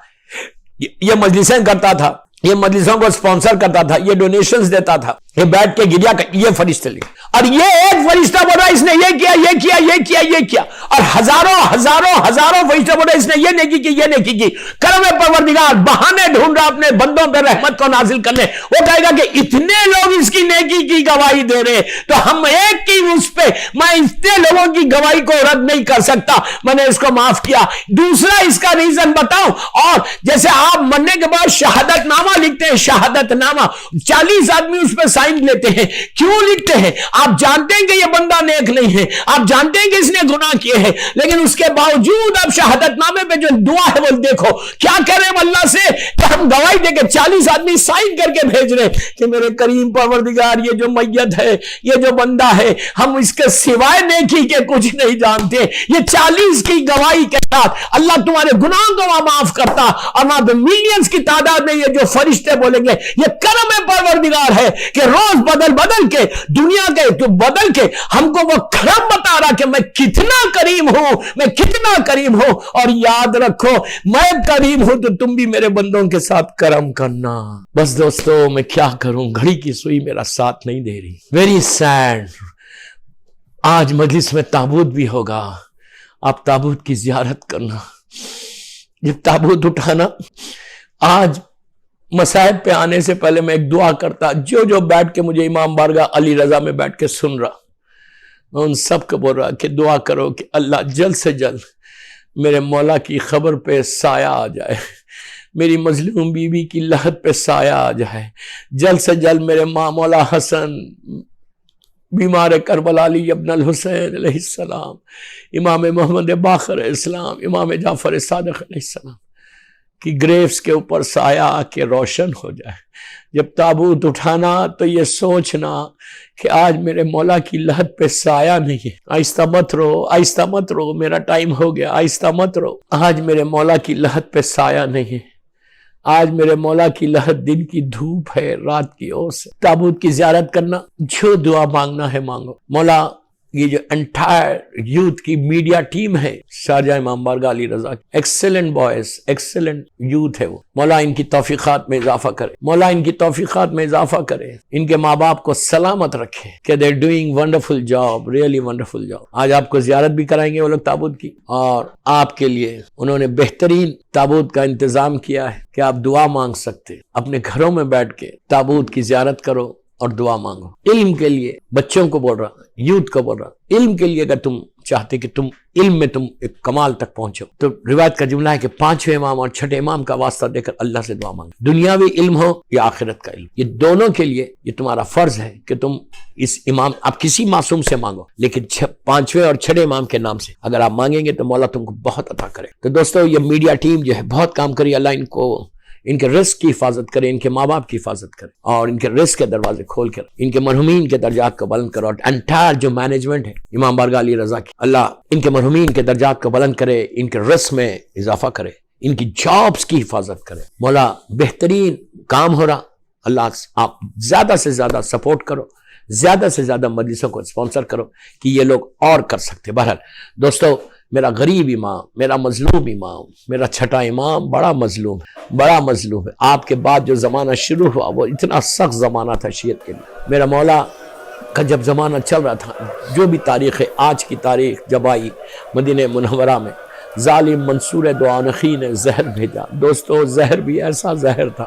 یہ مجلسیں کرتا تھا، یہ مجلسوں کو سپانسر کرتا تھا، یہ ڈونیشنز دیتا تھا، یہ بیٹھ کے گریا کا یہ فرشتے لے، اور یہ ایک فرشتہ بول رہا ہے اس نے یہ کیا یہ کیا یہ کیا یہ کیا، اور ہزاروں ہزاروں ہزاروں فرشتے بول رہے ہیں اس نے یہ نیکی کی یہ نیکی کی۔ کرم پروردگار بہانے ڈھونڈ رہا اپنے بندوں پہ رحمت کو نازل کرنے، وہ کہے گا کہ اتنے لوگ اس کی نیکی کی گواہی دے رہے ہیں تو ہم ایک کی اس پہ، میں اتنے لوگوں کی گواہی کو رد نہیں کر سکتا، میں نے اس کو معاف کیا۔ دوسرا اس کا ریزن بتاؤں، اور جیسے آپ مرنے کے بعد شہادت نامہ لکھتے ہیں، شہادت نامہ 40 آدمی اس پہ سائن لیتے ہیں، کیوں لکھتے ہیں؟ آپ جانتے ہیں کہ یہ بندہ نیک نہیں ہے، آپ جانتے ہیں کہ اس نے گناہ کیے ہیں، لیکن اس کے باوجود آپ شہادت نامے پہ جو دعا ہے وہ دیکھو کیا کریں اللہ سے، کہ ہم گواہی دے کے 40 آدمی سائن کر کے بھیج رہے کہ میرے کریم پروردگار یہ جو میت ہے، یہ جو بندہ ہے، ہم اس کے سوائے نیکی کے کچھ نہیں جانتے۔ یہ 40 کی گواہی کے ساتھ اللہ تمہارے گناہوں کو معاف کرتا، اور وہاں پہ ملینز کی تعداد میں یہ جو فرشتے بولیں گے یہ کرم پروردگار ہے کہ روز بدل کے دنیا کے تو بدل کے ہم کو وہ کرم بتا رہا کہ میں کتنا کریم ہوں، میں کتنا کریم ہوں، اور یاد رکھو میں کریم ہوں تو تم بھی میرے بندوں کے ساتھ کرم کرنا۔ بس دوستو میں کیا کروں، گھڑی کی سوئی میرا ساتھ نہیں دے رہی، ویری سیڈ۔ آج مجلس میں تابوت بھی ہوگا، آپ تابوت کی زیارت کرنا، جب تابوت اٹھانا۔ آج مصائب پہ آنے سے پہلے میں ایک دعا کرتا، جو بیٹھ کے مجھے امام بارگاہ علی رضا میں بیٹھ کے سن رہا، میں ان سب کو بول رہا کہ دعا کرو کہ اللہ جلد سے جلد میرے مولا کی خبر پہ سایہ آ جائے، میری مظلوم بیوی کی لحد پہ سایہ آ جائے، جلد سے جلد میرے ماں مولا حسن بیمار کربلا علی ابن الحسین علیہ السلام، امام محمد باقر اسلام، امام جعفر صادق علیہ السلام کی گریوز کے اوپر سایہ آ کے روشن ہو جائے۔ جب تابوت اٹھانا تو یہ سوچنا کہ آج میرے مولا کی لحد پہ سایہ نہیں ہے، آہستہ مت رو، آہستہ مت رو، میرا ٹائم ہو گیا، آہستہ مت رو، آج میرے مولا کی لحد پہ سایہ نہیں ہے، آج میرے مولا کی لحد دن کی دھوپ ہے، رات کی اوس ہے۔ تابوت کی زیارت کرنا، جو دعا مانگنا ہے مانگو۔ مولا یہ جو انٹائر یوتھ کی میڈیا ٹیم ہے شارجہ امام بارگاہ Ali Raza, excellent boys, excellent youth ہے وہ، مولا ان کی توفیقات میں اضافہ کرے، مولا ان کی توفیقات میں اضافہ کرے، ان کے ماں باپ کو سلامت رکھے کہ they're doing wonderful job, really wonderful job۔ آج آپ کو زیارت بھی کرائیں گے وہ لوگ تابوت کی، اور آپ کے لیے انہوں نے بہترین تابوت کا انتظام کیا ہے کہ آپ دعا مانگ سکتے، اپنے گھروں میں بیٹھ کے تابوت کی زیارت کرو اور دعا مانگو۔ علم کے لیے بچوں کو بول رہا، یوتھ کو بول رہا، علم کے لیے اگر تم چاہتے کہ تم علم میں تم ایک کمال تک پہنچو تو روایت کا جملہ ہے کہ 5ویں امام اور 6ٹھے امام کا واسطہ دے کر اللہ سے دعا مانگو۔ دنیاوی علم ہو یا آخرت کا علم، یہ دونوں کے لیے یہ تمہارا فرض ہے کہ تم اس امام، آپ کسی معصوم سے مانگو، لیکن 5ویں اور 6ٹھے امام کے نام سے اگر آپ مانگیں گے تو مولا تم کو بہت عطا کرے۔ تو دوستو یہ میڈیا ٹیم جو ہے بہت کام کری، اللہ ان کو ان کے رزق کی حفاظت کرے، ان کے ماں باپ کی حفاظت کرے، اور ان کے رزق کے دروازے کھول کر ان کے مرحومین کے درجات کو بلند کرو، اور انٹائر جو مینجمنٹ ہے امام بارگاہ علی رضا کی، اللہ ان کے مرحومین کے درجات کو بلند کرے، ان کے رزق میں اضافہ کرے، ان کی جابز کی حفاظت کرے۔ مولا بہترین کام ہو رہا، اللہ آپ زیادہ سے زیادہ سپورٹ کرو، زیادہ سے زیادہ مجلسوں کو اسپانسر کرو کہ یہ لوگ اور کر سکتے۔ بہرحال دوستو، میرا غریب امام، میرا مظلوم امام، میرا 6ٹھا امام بڑا مظلوم ہے، بڑا مظلوم ہے۔ آپ کے بعد جو زمانہ شروع ہوا وہ اتنا سخت زمانہ تھا شیعت کے لیے۔ میرا مولا کا جب زمانہ چل رہا تھا، جو بھی تاریخ ہے، آج کی تاریخ جب آئی مدینہ منورہ میں، ظالم منصور دوانخی نے زہر بھیجا۔ دوستو زہر بھی ایسا زہر تھا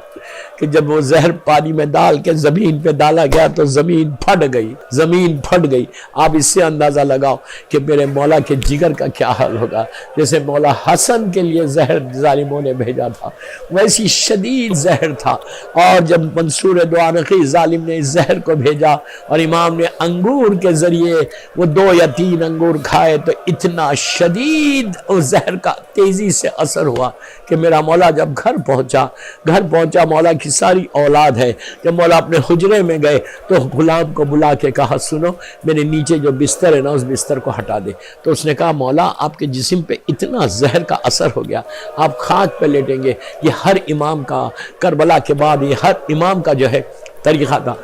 کہ جب وہ زہر پانی میں ڈال کے زمین پہ ڈالا گیا تو زمین پھٹ گئی، زمین پھٹ گئی۔ آپ اس سے اندازہ لگاؤ کہ میرے مولا کے جگر کا کیا حال ہوگا۔ جیسے مولا حسن کے لیے زہر ظالموں نے بھیجا تھا، ویسی شدید زہر تھا۔ اور جب منصور دوانخی ظالم نے اس زہر کو بھیجا اور امام نے انگور کے ذریعے وہ 2 یا 3 انگور کھائے تو اتنا شدید اس زہر کا تیزی سے اثر ہوا کہ میرا مولا جب گھر پہنچا مولا کی ساری اولاد ہے، جب مولا اپنے حجرے میں گئے تو غلام کو بلا کے کہا سنو میرے نیچے جو بستر ہے نا اس بستر کو ہٹا دے۔ تو اس نے کہا مولا آپ کے جسم پہ اتنا زہر کا اثر ہو گیا، آپ خاک پہ لیٹیں گے۔ یہ ہر امام کا کربلا کے بعد یہ ہر امام کا جو ہے طریقہ تھا۔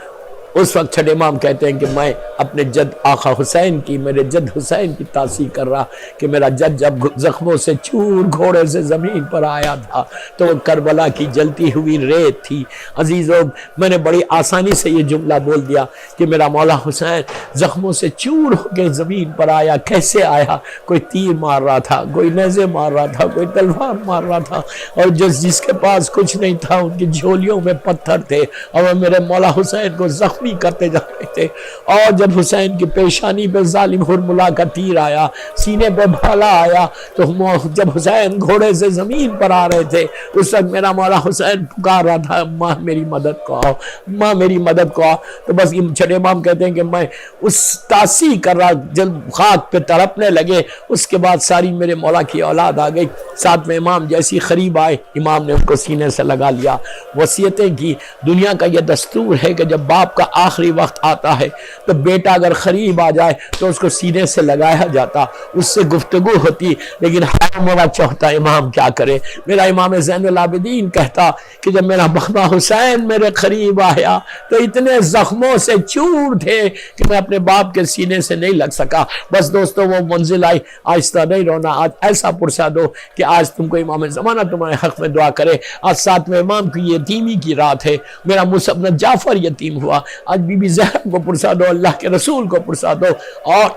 اس وقت چھٹے امام کہتے ہیں کہ میں اپنے جد آقا حسین کی، میرے جد حسین کی تعصیب کر رہا کہ میرا جد جب زخموں سے چور گھوڑے سے زمین پر آیا تھا تو وہ کربلا کی جلتی ہوئی ریت تھی۔ عزیزوں، میں نے بڑی آسانی سے یہ جملہ بول دیا کہ میرا مولا حسین زخموں سے چور ہو کے زمین پر آیا۔ کیسے آیا؟ کوئی تیر مار رہا تھا، کوئی نیزے مار رہا تھا، کوئی تلوار مار رہا تھا، اور جس کے پاس کچھ نہیں تھا ان کی جھولیوں میں پتھر تھے، اور وہ میرے مولا حسین کو زخمی کرتے جا رہے تھے۔ اور جب حسین کی پیشانی پہ ظالم ہرملا کا تیر آیا، سینے پہ بھالا آیا، تو جب حسین گھوڑے سے زمین پر آ رہے تھے اس وقت میرا مولا حسین پکار رہا تھا، ماں میری مدد کو آؤ، ماں میری مدد کو آؤ۔ تو بس چھٹے امام کہتے ہیں کہ میں اس تاسی کر رہا، جب خاک پہ تڑپنے لگے، اس کے بعد ساری میرے مولا کی اولاد آ گئی۔ ساتھ میں امام جیسی قریب آئے، امام نے ان کو سینے سے لگا لیا، وصیتیں کی۔ دنیا کا یہ دستور ہے کہ جب باپ کا آخری وقت آتا ہے تو بیٹا اگر قریب آ جائے تو اس کو سینے سے لگایا جاتا، اس سے گفتگو ہوتی، لیکن میرا چوتھا امام کیا کرے؟ میرا امام زین العابدین کہتا کہ جب میرا بابا حسین میرے قریب آیا تو اتنے زخموں سے چور تھے کہ میں اپنے باپ کے سینے سے نہیں لگ سکا۔ بس دوستو، وہ منزل آئی، آہستہ نہیں رونا، آج ایسا پرسا دو کہ آج تم کو امام زمانہ تمہارے حق میں دعا کرے۔ آج ساتویں امام کی یتیمی کی رات ہے، میرا مصعب بن جعفر یتیم ہوا، آج بی بی زہرا کو پرسا دو، اللہ کے رسول کو پرسا دو۔ اور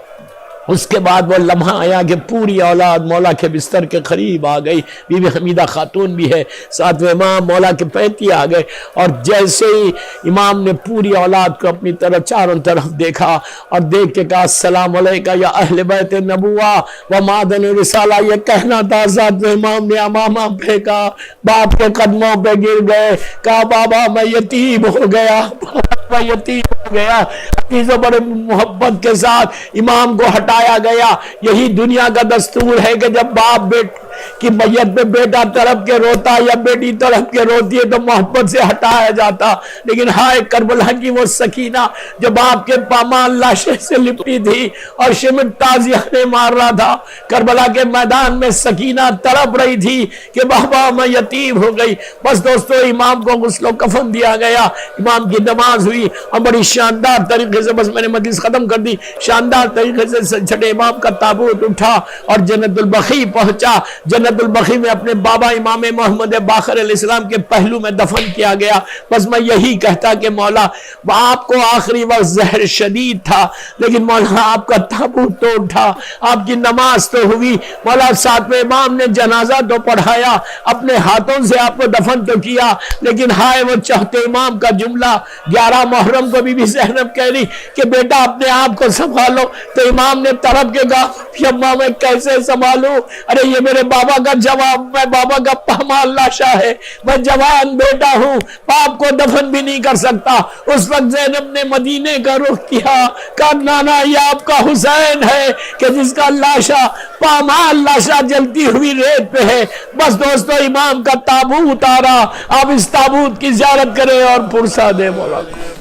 اس کے بعد وہ لمحہ آیا کہ پوری اولاد مولا کے بستر کے قریب آ گئی، بی بی حمیدہ خاتون بھی ہے، ساتویں امام مولا کے پینتی آ گئے، اور جیسے ہی امام نے پوری اولاد کو اپنی طرف چاروں طرف دیکھا اور دیکھ کے کہا السلام علیکہ یا اہل بیت نبوہ و معدن رسالہ، یہ کہنا تھا، ساتویں امام نے امامہ پھینکا، باپ کے قدموں پہ گر گئے، کہا بابا میں یتیم ہو گیا، میں یتیم ہو گیا۔ عزیزوں، بڑے محبت کے ساتھ امام کو ہٹایا گیا۔ یہی دنیا کا دستور ہے کہ جب باپ کی میت پہ بیٹا تڑپ کے روتا یا بیٹی تڑپ کے روتی ہے تو محبت سے ہٹایا جاتا، لیکن ہائے کربلا کی وہ سکینہ جو باپ کے پامال لاشے سے لپٹی تھی اور شمٹ تازیانے مار رہا تھا، کربلا کے میدان میں سکینہ تڑپ رہی تھی کہ بابا میں یتیم ہو گئی۔ بس دوستو، امام کو غسل و کفن دیا گیا، امام کی نماز ہوئی، اور بڑی شاندار طریقے سے، بس میں نے مجلس ختم کر دی، شاندار طریقے سے چھٹے امام کا تابوت اٹھا اور جنت البقیع پہنچا۔ جنت البقیع میں اپنے بابا امام محمد باقر علیہ السلام کے پہلو میں دفن کیا گیا۔ بس میں یہی کہتا کہ مولا، آپ کو آخری وقت زہر شدید تھا، لیکن مولا آپ کا تابوت تو اٹھا، آپ کی نماز تو ہوئی، مولا ساتویں امام نے جنازہ تو پڑھایا، اپنے ہاتھوں سے آپ کو دفن تو کیا، لیکن ہائے وہ چوتھے امام کا جملہ 11 محرم کو بی بی زینب کہہ رہی کہ بیٹا اپنے آپ کو سنبھالو، تو امام نے تڑپ کے کہا اماں میں کیسے سنبھالوں؟ ارے یہ میرے بابا کا جواب، میں بابا کا پامال لاشا ہے، میں جوان بیٹا ہوں، باپ کو دفن بھی نہیں کر سکتا۔ اس وقت زینب نے مدینے کا رخ کیا، کہا نانا یہ آپ کا حسین ہے کہ جس کا لاشا، پامال لاشا جلتی ہوئی ریت پہ ہے۔ بس دوستو، امام کا تابوت آ رہا، آپ اس تابوت کی زیارت کریں اور پرسا دے مولا کو۔